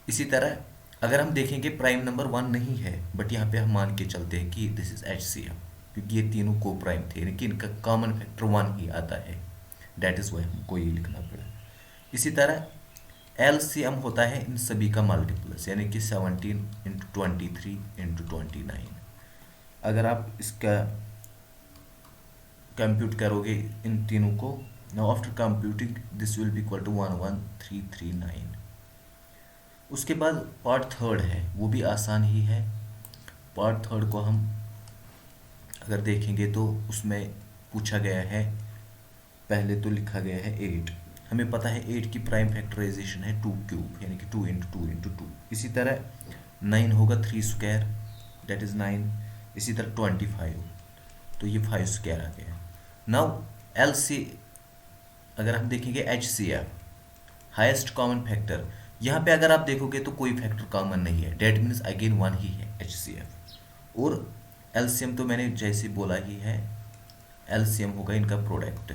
इसी तरह अगर हम देखेंगे प्राइम नंबर 1 नहीं है, बट यहाँ पे हम मान के चलते हैं कि दिस इज HCF, क्योंकि ये तीनों को प्राइम थे, यानी कि इनका कॉमन फैक्टर 1 ही आता है, डेट इज वाई हमको ये लिखना पड़ा। इसी तरह LCM होता है इन सभी का मल्टीप्लस, यानी कि 17 इंटू 23 इंटू 29। अगर आप इसका कंप्यूट करोगे इन तीनों को, now after computing this will be equal to 11339। उसके बाद पार्ट थर्ड है, वो भी आसान ही है। पार्ट थर्ड को हम अगर देखेंगे तो उसमें पूछा गया है, पहले तो लिखा गया है 8, हमें पता है 8 की प्राइम फैक्टराइजेशन है 2 क्यूब, यानी कि 2 इंटू 2 इंटू 2। इसी तरह 9 होगा 3 स्क्वायर, डेट इज़ 9। इसी तरह 25, तो ये 5 स्क्वायर आ गया। नाउ LC अगर हम देखेंगे HCF हाईएस्ट कॉमन फैक्टर, यहाँ पे अगर आप देखोगे तो कोई फैक्टर कॉमन नहीं है, डेट मीन्स अगेन 1 ही है HCF। और LCM तो मैंने जैसे बोला ही है, LCM होगा इनका प्रोडक्ट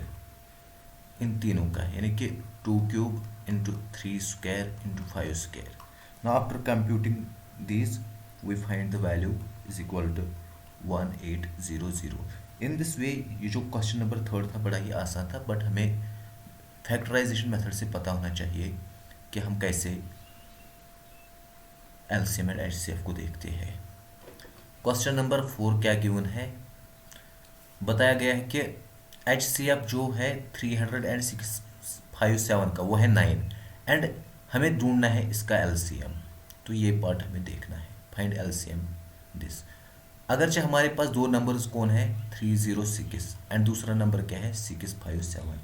इन तीनों का, यानी कि 2 cube into 3 square into 5 square. Now after computing this we find the value is equal to 1800। In this way ये जो क्वेश्चन नंबर थर्ड था बड़ा ही आसान था, बट हमें फैक्टराइजेशन मेथड से पता होना चाहिए कि हम कैसे LCM एंड HCF को देखते हैं। क्वेश्चन नंबर 4 क्या गिवन है, बताया गया है कि HCF जो है 357 का वो है 9, एंड हमें ढूंढना है इसका LCM। तो ये पार्ट हमें देखना है, फाइंड LCM दिस। अगरचे हमारे पास दो नंबर्स कौन है 306 एंड दूसरा नंबर क्या है 657।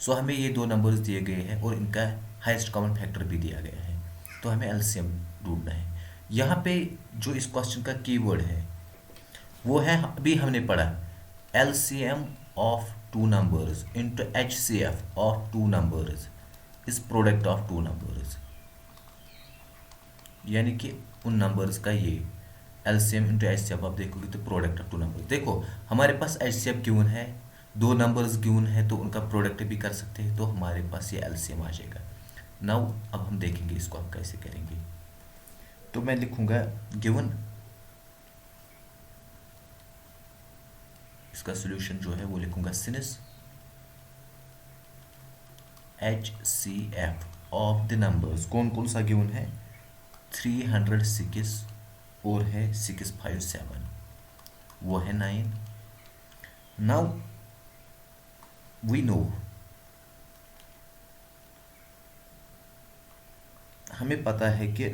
सो हमें ये दो नंबर्स दिए गए हैं और इनका हाईएस्ट कॉमन फैक्टर भी दिया गया है, तो हमें LCM ढूंढना है। यहाँ पे जो इस क्वेश्चन का कीवर्ड है वो है, अभी हमने पढ़ा LCM of two numbers into HCF of two numbers is product of two numbers, यानी कि उन नंबर्स का ये LCM इंटू HCF आप देखोगे तो प्रोडक्ट ऑफ टू नंबर्स। देखो हमारे पास HCF गिवन है, दो नंबर्स गिवन है, तो उनका प्रोडक्ट भी कर सकते हैं, तो हमारे पास ये LCM आ जाएगा। नाउ अब हम देखेंगे इसको हम कैसे करेंगे। तो मैं लिखूंगा गिवन, इसका सोल्यूशन जो है वो लिखूंगा Sinise HCF of the numbers, कौन कौन सा गिवन है, 306 और है 657, वो है 9। नाउ वी नो, हमें पता है कि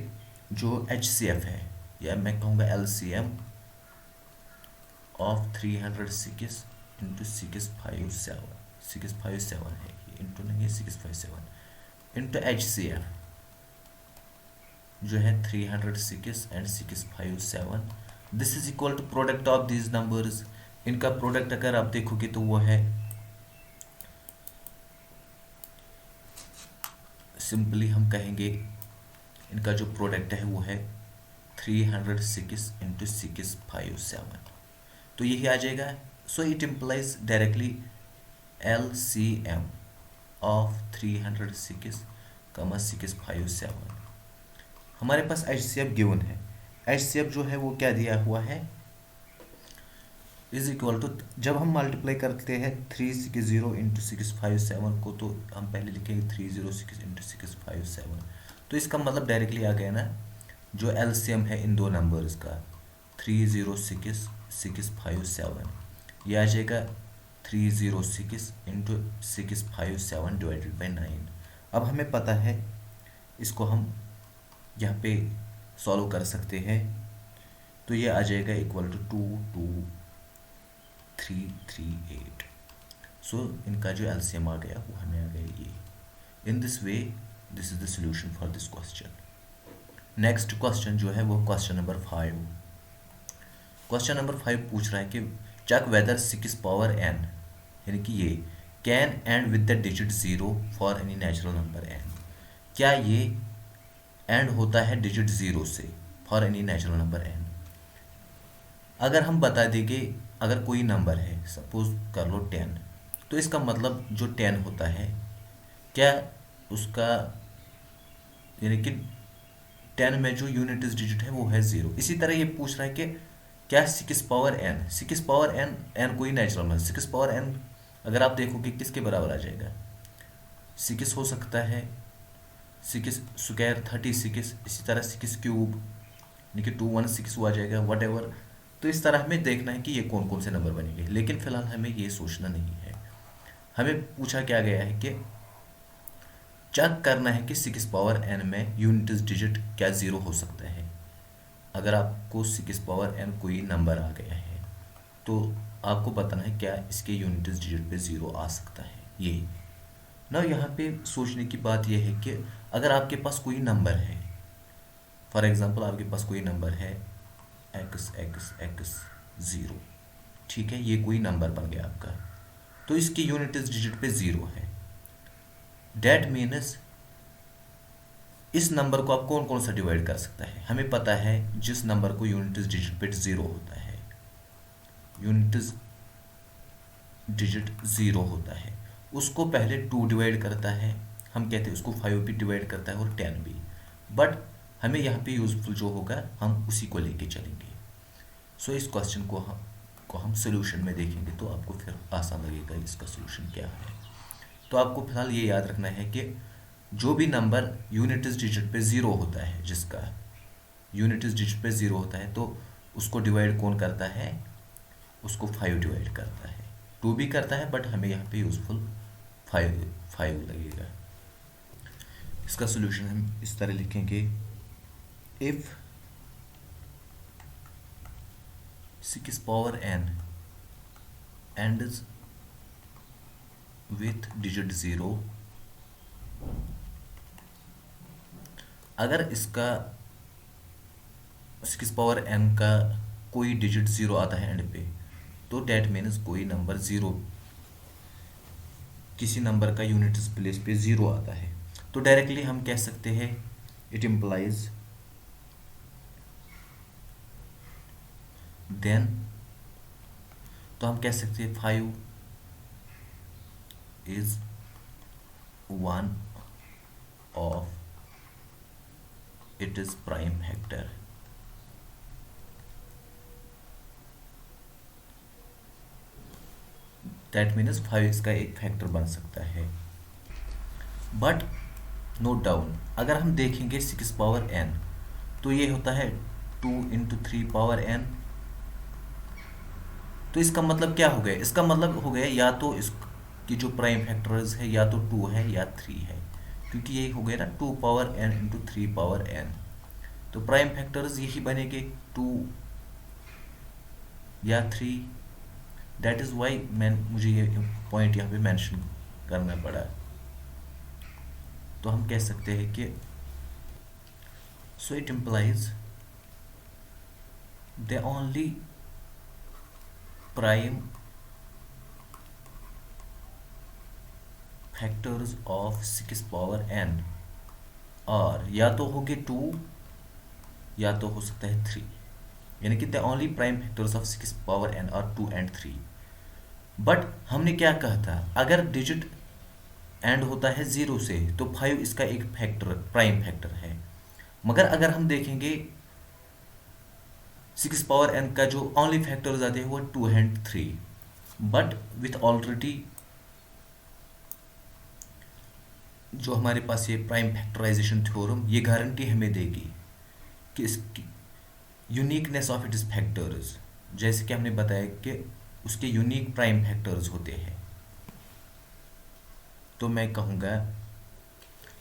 जो HCF है, या मैं कहूँगा LCM ऑफ 306 इंटू 657 है, इंटू नहीं है 657 इंटू HCF जो है 306 and 657, this is equal to product of these numbers. इनका प्रोडक्ट अगर आप देखोगे तो वो है, सिंपली हम कहेंगे इनका जो प्रोडक्ट है वो है 306 इंटू 657, तो यही आ जाएगा। So it implies directly LCM of 306 कमा 657। हमारे पास HCF गिवन है, HCF जो है वो क्या दिया हुआ है, इज इक्वल टू, जब हम मल्टीप्लाई करते हैं 360 इंटू 657 को, तो हम पहले लिखेंगे 306 इंटू 657, तो इसका मतलब डायरेक्टली आ गया ना, जो LCM है इन दो नंबर्स का 306 657, ये आ जाएगा 306 इंटू 657 डिवाइडेड बाई 9। अब हमें पता है, इसको हम यहाँ पे सॉल्व कर सकते हैं, तो ये आ जाएगा इक्वल टू 22338। सो इनका जो LCM आ गया वो हमें आ गया ये। इन this way this is the solution for this question. Next question जो है वो क्वेश्चन नंबर 5। क्वेश्चन नंबर 5 पूछ रहा है कि चेक वेदर 6 पावर n, यानी कि ये can and with the digit 0 for any natural number n, क्या ये एंड होता है डिजिट 0 से for any natural number n। अगर हम बता देंगे, अगर कोई नंबर है, सपोज कर लो 10, तो इसका मतलब जो 10 होता है, क्या उसका, यानी कि 10 में जो यूनिट डिजिट है वो है 0। इसी तरह ये पूछ रहा है कि क्या 6 पावर n कोई नेचुरल नंबर, 6 पावर n अगर आप देखोगे किसके बराबर आ जाएगा, 6 हो सकता है 6 स्क्वायर 36, इसी तरह 6 क्यूब यानी कि 216 हुआ जाएगा, वट एवर। तो इस तरह हमें देखना है कि ये कौन कौन से नंबर बनेंगे, लेकिन फिलहाल हमें ये सोचना नहीं है। हमें पूछा क्या गया है कि चेक करना है कि 6 पावर n में यूनिट डिजिट क्या 0 हो सकता है। अगर आपको 6 पावर n कोई नंबर आ गया है, तो आपको बताना है क्या इसके यूनिट डिजिट पे 0 आ सकता है। ये ना, यहाँ पे सोचने की बात यह है कि अगर आपके पास कोई नंबर है, फॉर एग्जांपल आपके पास कोई नंबर है x 0, ठीक है, ये कोई नंबर बन गया आपका, तो इसकी यूनिट डिजिट पे 0 है। डेट मीन्स इस नंबर को आप कौन कौन सा डिवाइड कर सकता है, हमें पता है जिस नंबर को यूनिट डिजिट पे 0 होता है, यूनिट डिजिट 0 होता है, उसको पहले 2 डिवाइड करता है, हम कहते हैं उसको 5 भी डिवाइड करता है और 10 भी, बट हमें यहाँ पे यूजफुल जो होगा हम उसी को लेके चलेंगे। सो इस क्वेश्चन को हम सोल्यूशन में देखेंगे तो आपको फिर आसान लगेगा इसका सोल्यूशन क्या है। तो आपको फिलहाल ये याद रखना है कि जो भी नंबर यूनिट डिजिट पे 0 होता है, जिसका यूनिट डिजिट पे 0 होता है, तो उसको डिवाइड कौन करता है, उसको 5 डिवाइड करता है, 2 भी करता है, बट हमें यहाँ पे यूजफुल 5 लगेगा। इसका सोल्यूशन हम इस तरह लिखेंगे, if 6 power n ends with digit 0, अगर इसका 6 पावर n का कोई डिजिट 0 आता है एंड पे, तो डेट मीन्स कोई नंबर 0, किसी नंबर का यूनिट प्लेस पे 0 आता है, तो डायरेक्टली हम कह सकते हैं इट इम्प्लाइज देन, तो हम कह सकते हैं 5 is one of it is prime factor. That means 5 इसका एक फैक्टर बन सकता है। बट नोट डाउन, अगर हम देखेंगे 6 पावर n, तो ये होता है 2 इंटू 3 पावर n। तो इसका मतलब क्या हो गया? इसका मतलब हो गया या तो इसकी जो प्राइम फैक्टर्स है या तो 2 है या 3 है, क्योंकि ये हो गया ना 2 power n into 3 power n। तो प्राइम फैक्टर्स यही बनेंगे 2 या 3। दैट इज़ वाई मुझे ये पॉइंट यहाँ पे मेंशन करना पड़ा। तो हम कह सकते हैं कि so it implies the only prime factors of 6 power n और या तो होंगे 2 या तो हो सकता है 3, यानी कि the only prime factors of 6 power n और 2 एंड 3। बट हमने क्या कहा था? अगर डिजिट एंड होता है 0 से तो 5 इसका एक फैक्टर प्राइम फैक्टर है। मगर अगर हम देखेंगे 6 पावर n का जो ओनली फैक्टर्स आते हैं वो 2 एंड 3। बट विथ ऑलरेडी जो हमारे पास ये प्राइम फैक्टराइजेशन थ्योरम ये गारंटी हमें देगी कि इसकी यूनिकनेस ऑफ इट्स फैक्टर्स, जैसे कि हमने बताया कि उसके यूनिक प्राइम फैक्टर्स होते हैं। तो मैं कहूँगा,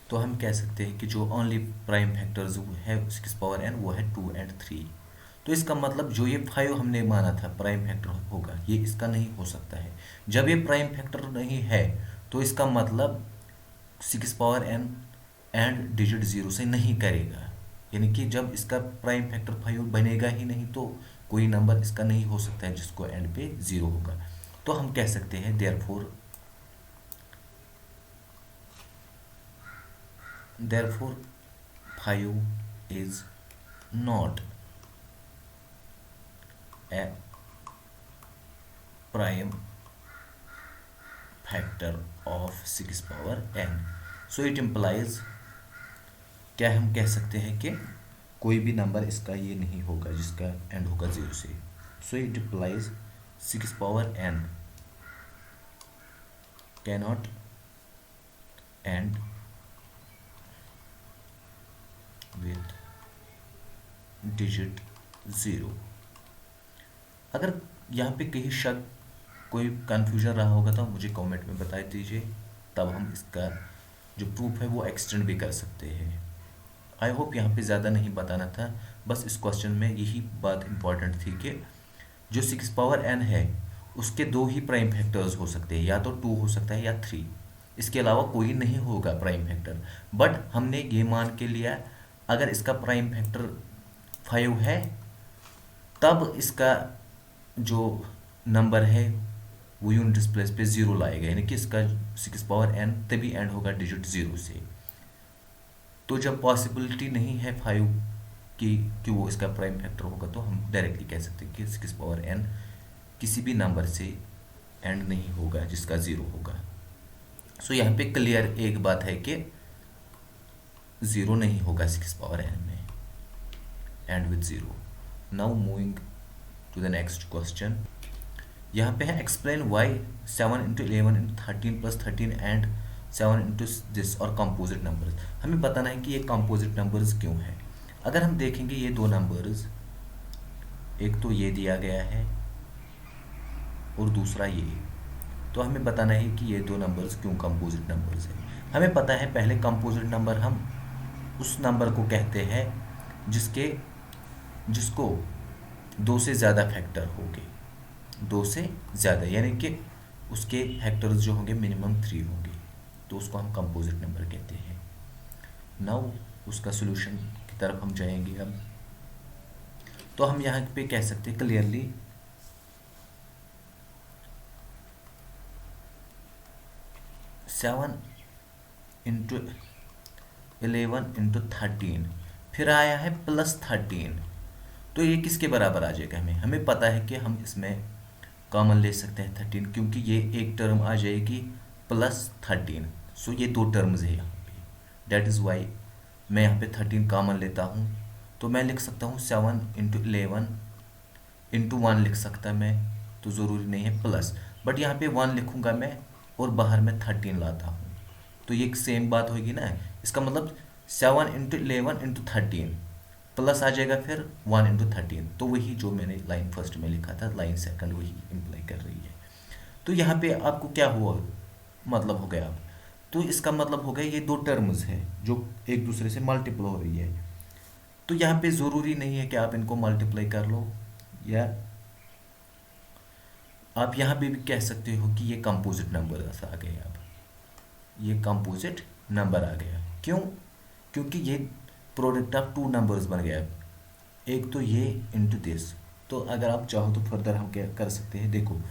तो हम कह सकते हैं कि जो ओनली प्राइम फैक्टर्स है 6 पावर n वो है 2 एंड 3। तो इसका मतलब जो ये 5 हमने माना था प्राइम फैक्टर होगा, ये इसका नहीं हो सकता है। जब ये प्राइम फैक्टर नहीं है तो इसका मतलब 6 पावर n एंड डिजिट 0 से नहीं करेगा, यानी कि जब इसका प्राइम फैक्टर 5 बनेगा ही नहीं तो कोई नंबर इसका नहीं हो सकता है जिसको एंड पे 0 होगा। तो हम कह सकते हैं therefore therefore 5 is not a prime factor of 6 power n। so it implies, क्या हम कह सकते हैं कि कोई भी नंबर इसका ये नहीं होगा जिसका एंड होगा 0 से। so it implies 6 power n cannot end with digit 0। अगर यहाँ पे कहीं शक कोई कंफ्यूजन रहा होगा तो मुझे कमेंट में बता दीजिए, तब हम इसका जो प्रूफ है वो एक्सटेंड भी कर सकते हैं। आई होप यहाँ पे ज़्यादा नहीं बताना था, बस इस क्वेश्चन में यही बात इम्पॉर्टेंट थी कि जो 6 पावर n है उसके 2 ही प्राइम फैक्टर्स हो सकते हैं, या तो 2 हो सकता है या 3, इसके अलावा कोई नहीं होगा प्राइम फैक्टर। बट हमने ये मान के लिया अगर इसका प्राइम फैक्टर 5 है तब इसका जो नंबर है वो यूनिट प्लेस पे 0 लाएगा, यानी कि इसका 6 पावर n तभी एंड होगा डिजिट 0 से। तो जब पॉसिबिलिटी नहीं है 5 कि वो इसका प्राइम फैक्टर होगा तो हम डायरेक्टली कह सकते हैं कि 6 पावर n किसी भी नंबर से एंड नहीं होगा जिसका 0 होगा। सो यहाँ पे क्लियर एक बात है कि 0 नहीं होगा 6 पावर n में, and with 0। Now moving to the next question. यहाँ पे है explain why 7 into 11 into 13 plus 13 and 7 into this और कंपोजिट नंबर्स। हमें बताना है कि ये कंपोजिट नंबर्स क्यों है। अगर हम देखेंगे ये दो नंबर्स, एक तो ये दिया गया है और दूसरा ये, तो हमें बताना है कि ये दो नंबर्स क्यों कंपोजिट नंबर्स है। हमें पता है पहले कंपोजिट नंबर हम उस नंबर को कहते हैं जिसको 2 से ज़्यादा फैक्टर होंगे, 2 से ज़्यादा, यानी कि उसके फैक्टर्स जो होंगे मिनिमम 3 होंगे, तो उसको हम कंपोजिट नंबर कहते हैं। नाउ उसका सॉल्यूशन की तरफ हम जाएंगे। अब तो हम यहाँ पे कह सकते हैं क्लियरली 7 इंटू 11 इंटू 13 फिर आया है प्लस 13, तो ये किसके बराबर आ जाएगा? हमें पता है कि हम इसमें कॉमन ले सकते हैं 13, क्योंकि ये एक टर्म आ जाएगी प्लस 13। सो ये 2 टर्म्स है यहाँ पे, दैट इज़ वाई मैं यहाँ पे 13 कॉमन लेता हूँ, तो मैं लिख सकता हूँ 7 × 11 × 1 लिख सकता मैं, तो ज़रूरी नहीं है प्लस, बट यहाँ पे 1 लिखूँगा मैं और बाहर में 13 लाता हूँ, तो ये सेम बात होगी ना। इसका मतलब 7 × 11 × 13 प्लस आ जाएगा फिर 1 × 13, तो वही जो मैंने लाइन फर्स्ट में लिखा था, लाइन सेकंड वही इम्प्लाई कर रही है। तो यहाँ पे आपको क्या हुआ, मतलब हो गया, तो इसका मतलब हो गया ये दो टर्म्स हैं जो एक दूसरे से मल्टीपल हो रही है। तो यहाँ पे ज़रूरी नहीं है कि आप इनको मल्टीप्लाई कर लो, या आप यहाँ पे भी कह सकते हो कि ये कंपोजिट नंबर आ गए, अब ये कंपोजिट नंबर आ गया। क्यों? क्योंकि ये प्रोडक्ट ऑफ टू नंबर्स बन गया, एक तो ये इंटू दिस। तो अगर आप चाहो तो फर्दर हम क्या कर सकते हैं, देखो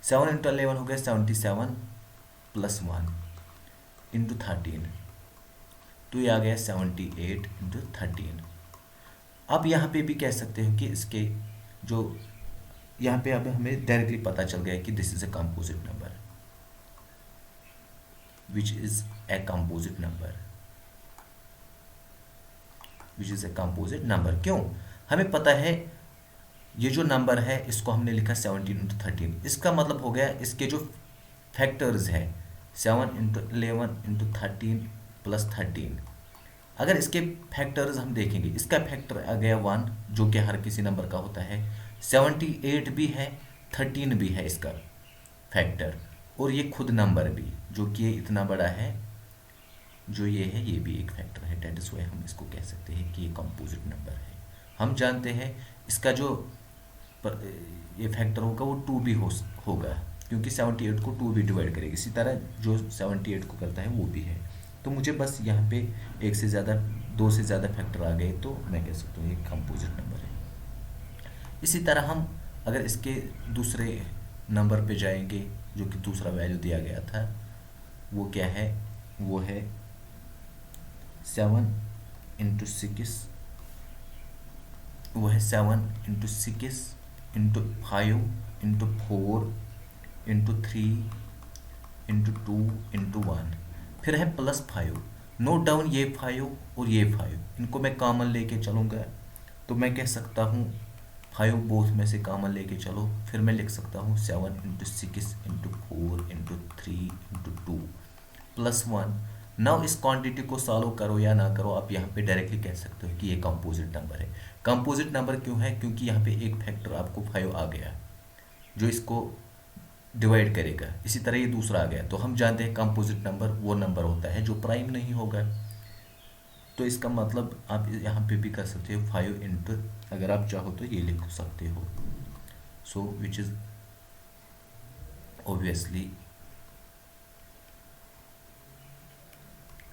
7 × 11 हो गया 77 + 1 × 13, तो ये आ गया 78 × 13। अब यहाँ पे भी कह सकते हो कि इसके जो यहाँ पे अब हमें डायरेक्टली पता चल गया कि this is a composite number, which is a composite number, which is a composite number. क्यों? हमें पता है ये जो नंबर है इसको हमने लिखा 17 × 13, इसका मतलब हो गया इसके जो फैक्टर्स है 7 × 11 × 13 + 13, अगर इसके फैक्टर्स हम देखेंगे, इसका फैक्टर आ गया 1 जो कि हर किसी नंबर का होता है, 78 भी है, 13 भी है इसका फैक्टर, और ये खुद नंबर भी जो कि ये इतना बड़ा है जो ये है, ये भी एक फैक्टर है। डेट इज वाई हम इसको कह सकते हैं कि ये कंपोजिट नंबर है। हम जानते हैं इसका जो ये फैक्टर होगा वो 2 भी होगा, क्योंकि 78 को 2 भी डिवाइड करेगी, इसी तरह जो 78 को करता है वो भी है। तो मुझे बस यहाँ पे एक से ज़्यादा, 2 से ज़्यादा फैक्टर आ गए तो मैं कह सकता हूँ ये कंपोजिट नंबर है। इसी तरह हम अगर इसके दूसरे नंबर पे जाएंगे जो कि दूसरा वैल्यू दिया गया था, वो क्या है, वो है 7 × 6, वो है 7 × 6 × 5 × 4 × 3 × 2 × 1, फिर है +5। नोट डाउन ये 5 और ये 5, इनको मैं कॉमन लेके चलूँगा, तो मैं कह सकता हूँ 5 बोथ में से कॉमन लेके चलो, फिर मैं लिख सकता हूँ 7 × 6 × 4 × 3 × 2 +1। नाउ इस क्वांटिटी को सॉल्व करो या ना करो, आप यहाँ पे डायरेक्टली कह सकते हो कि ये कंपोजिट नंबर है। कंपोजिट नंबर क्यों है? क्योंकि यहाँ पे एक फैक्टर आपको 5 आ गया जो इसको डिवाइड करेगा, इसी तरह ये दूसरा आ गया, तो हम जानते हैं कंपोजिट नंबर वो नंबर होता है जो प्राइम नहीं होगा। तो इसका मतलब आप यहाँ पे भी कर सकते हो 5 इंटू, अगर आप चाहो तो ये लिख सकते हो, so which is obviously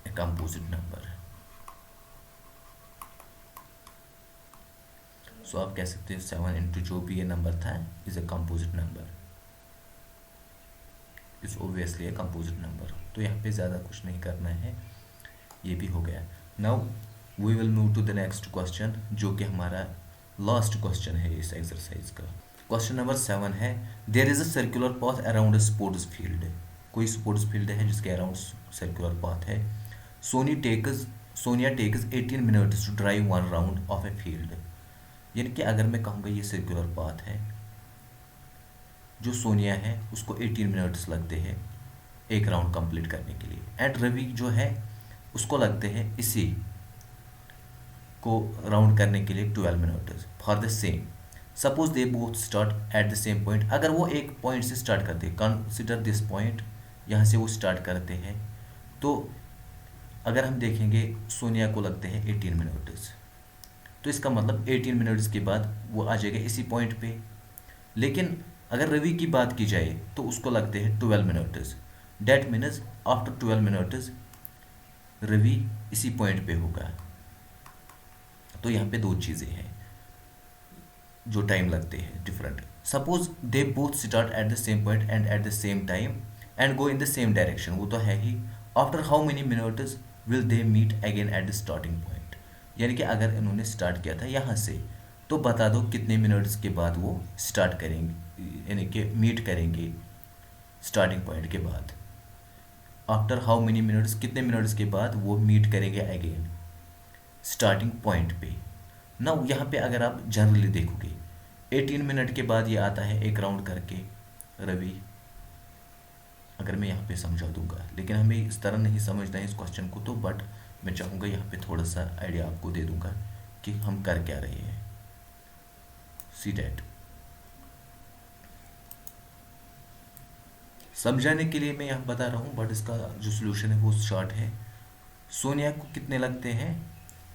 a composite number. So आप कह सकते हो 7 इंटू जो भी ये नंबर था is a composite number, is obviously a composite number. तो यहाँ पे ज़्यादा कुछ नहीं करना है, ये भी हो गया। Now we will move to the next question, जो कि हमारा लास्ट क्वेश्चन है इस एक्सरसाइज का। क्वेश्चन नंबर 7 है, there is a circular path around a sports field. कोई स्पोर्ट्स फील्ड है जिसके अराउंड सर्कुलर पाथ है। Sonia takes 18 minutes to drive 1 round of a field. यानी कि अगर मैं कहूँगा ये सर्कुलर पाथ है, जो सोनिया है उसको 18 मिनट्स लगते हैं एक राउंड कंप्लीट करने के लिए, एंड रवि जो है उसको लगते हैं इसी को राउंड करने के लिए 12 minutes for the same. Suppose they both start at the same point. अगर वो एक पॉइंट से स्टार्ट करते हैं, कंसिडर दिस पॉइंट, यहाँ से वो स्टार्ट करते हैं, तो अगर हम देखेंगे सोनिया को लगते हैं 18 मिनट्स, तो इसका मतलब 18 मिनट्स के बाद वो आ जाएगा इसी पॉइंट पे। लेकिन अगर रवि की बात की जाए तो उसको लगते हैं 12 minutes, that means after 12 minutes Ravi इसी पॉइंट पे होगा। तो यहाँ पे दो चीज़ें हैं जो टाइम लगते हैं different. Suppose they both start at the same point and at the same time and go in the same direction, वो तो है ही। After how many minutes will they meet again at the starting point. यानी कि अगर इन्होंने start किया था यहाँ से, तो बता दो कितने मिनट्स के बाद वो स्टार्ट करेंगे, यानी कि मीट करेंगे स्टार्टिंग पॉइंट के बाद। आफ्टर हाउ मेनी मिनट्स, कितने मिनट्स के बाद वो मीट करेंगे अगेन। स्टार्टिंग पॉइंट पे। नाउ यहाँ पे अगर आप जनरली देखोगे 18 मिनट के बाद ये आता है एक राउंड करके रवि, अगर मैं यहाँ पे समझा दूंगा, लेकिन हमें इस तरह नहीं समझना है इस क्वेश्चन को, तो बट मैं चाहूँगा यहाँ पे थोड़ा सा आइडिया आपको दे दूंगा कि हम कर क्या रहे हैं। सी डैट समझाने के लिए मैं यहाँ बता रहा हूँ, बट इसका जो सोल्यूशन है वो शॉर्ट है। सोनिया को कितने लगते हैं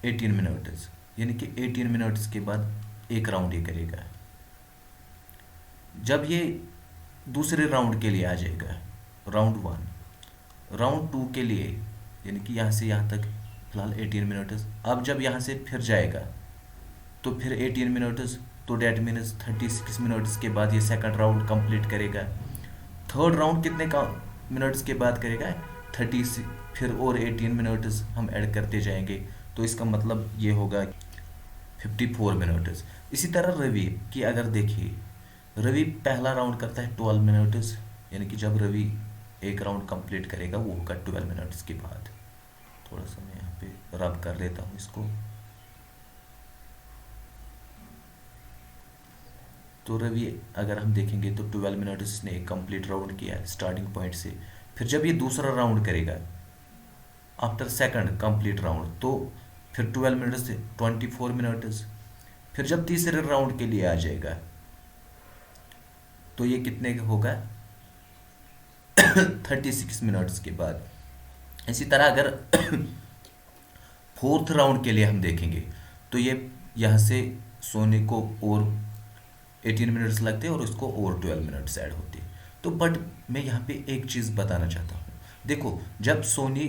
18 मिनट्स, यानी कि 18 मिनट्स के बाद एक राउंड ये करेगा। जब ये दूसरे राउंड के लिए आ जाएगा, राउंड 1, राउंड 2 के लिए, यानी कि यहाँ से यहाँ तक फिलहाल 18 मिनट्स, अब जब यहाँ से फिर जाएगा तो फिर 18 मिनट्स, तो डेट मीन्स 36 मिनट्स के बाद ये सेकंड राउंड कंप्लीट करेगा। थर्ड राउंड कितने का मिनट्स के बाद करेगा 30, फिर और 18 मिनट्स हम ऐड करते जाएंगे, तो इसका मतलब ये होगा 54 मिनट्स। इसी तरह रवि की अगर देखिए, रवि पहला राउंड करता है 12 मिनट्स, यानी कि जब रवि एक राउंड कंप्लीट करेगा वो होगा 12 मिनट्स के बाद। थोड़ा सा मैं यहाँ पे रब कर लेता हूँ इसको। तो रवि अगर हम देखेंगे तो 12 मिनट्स ने एक कंप्लीट राउंड किया स्टार्टिंग पॉइंट से। फिर जब ये दूसरा राउंड करेगा आफ्टर सेकंड कंप्लीट राउंड, तो फिर 12 मिनट्स से 24 मिनट्स। फिर जब तीसरे राउंड के लिए आ जाएगा तो ये कितने का होगा 36 मिनट्स के बाद। इसी तरह अगर फोर्थ राउंड के लिए हम देखेंगे तो ये यहाँ से सोने को और 18 मिनट्स लगते हैं और उसको और 12 मिनट्स ऐड होते हैं। तो बट मैं यहाँ पे एक चीज़ बताना चाहता हूँ, देखो जब सोनी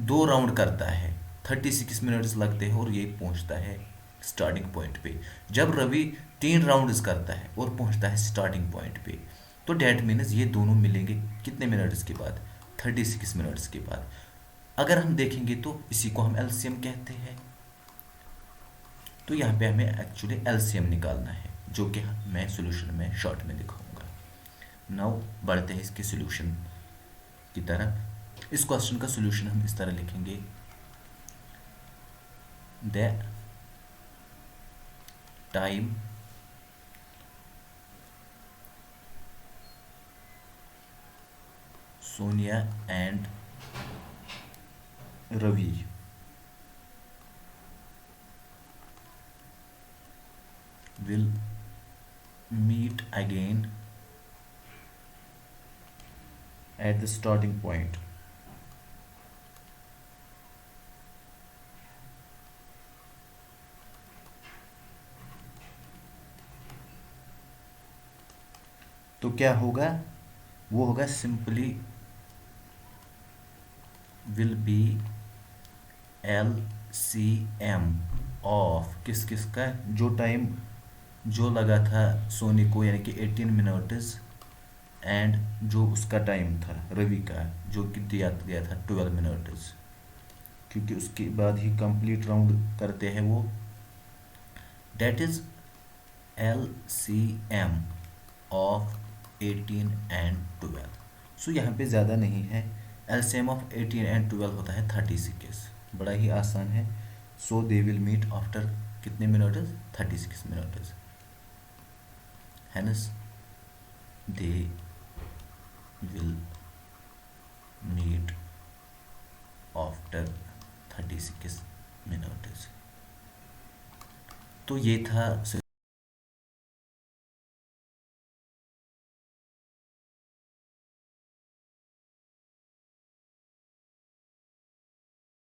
2 राउंड करता है 36 मिनट्स लगते हैं और ये पहुँचता है स्टार्टिंग पॉइंट पे। जब रवि 3 राउंड्स करता है और पहुँचता है स्टार्टिंग पॉइंट पे, तो डेट मीन्स ये दोनों मिलेंगे कितने मिनट्स के बाद 36 मिनट्स के बाद। अगर हम देखेंगे तो इसी को हम एलसीएम कहते हैं। तो यहाँ पे हमें एक्चुअली एलसीएम निकालना है, जो कि मैं सॉल्यूशन में शॉर्ट में दिखाऊंगा। नाउ बढ़ते हैं इसके सॉल्यूशन की तरफ। इस क्वेश्चन का सॉल्यूशन हम इस तरह लिखेंगे, the time Sonia and Ravi will meet again at the starting point. तो क्या होगा, वो होगा simply will be LCM of किस किस का, जो टाइम जो लगा था सोनी को यानी कि 18 मिनट्स, एंड जो उसका टाइम था रवि का जो कि दिया गया था 12 मिनट्स, क्योंकि उसके बाद ही कंप्लीट राउंड करते हैं वो। That is LCM of 18 and 12। So यहाँ पे ज़्यादा नहीं है, LCM ऑफ 18 एंड 12 होता है 36, बड़ा ही आसान है। सो दे विल मीट आफ्टर कितने minutes 36 minutes, hence they will meet after 36 minutes। तो ये था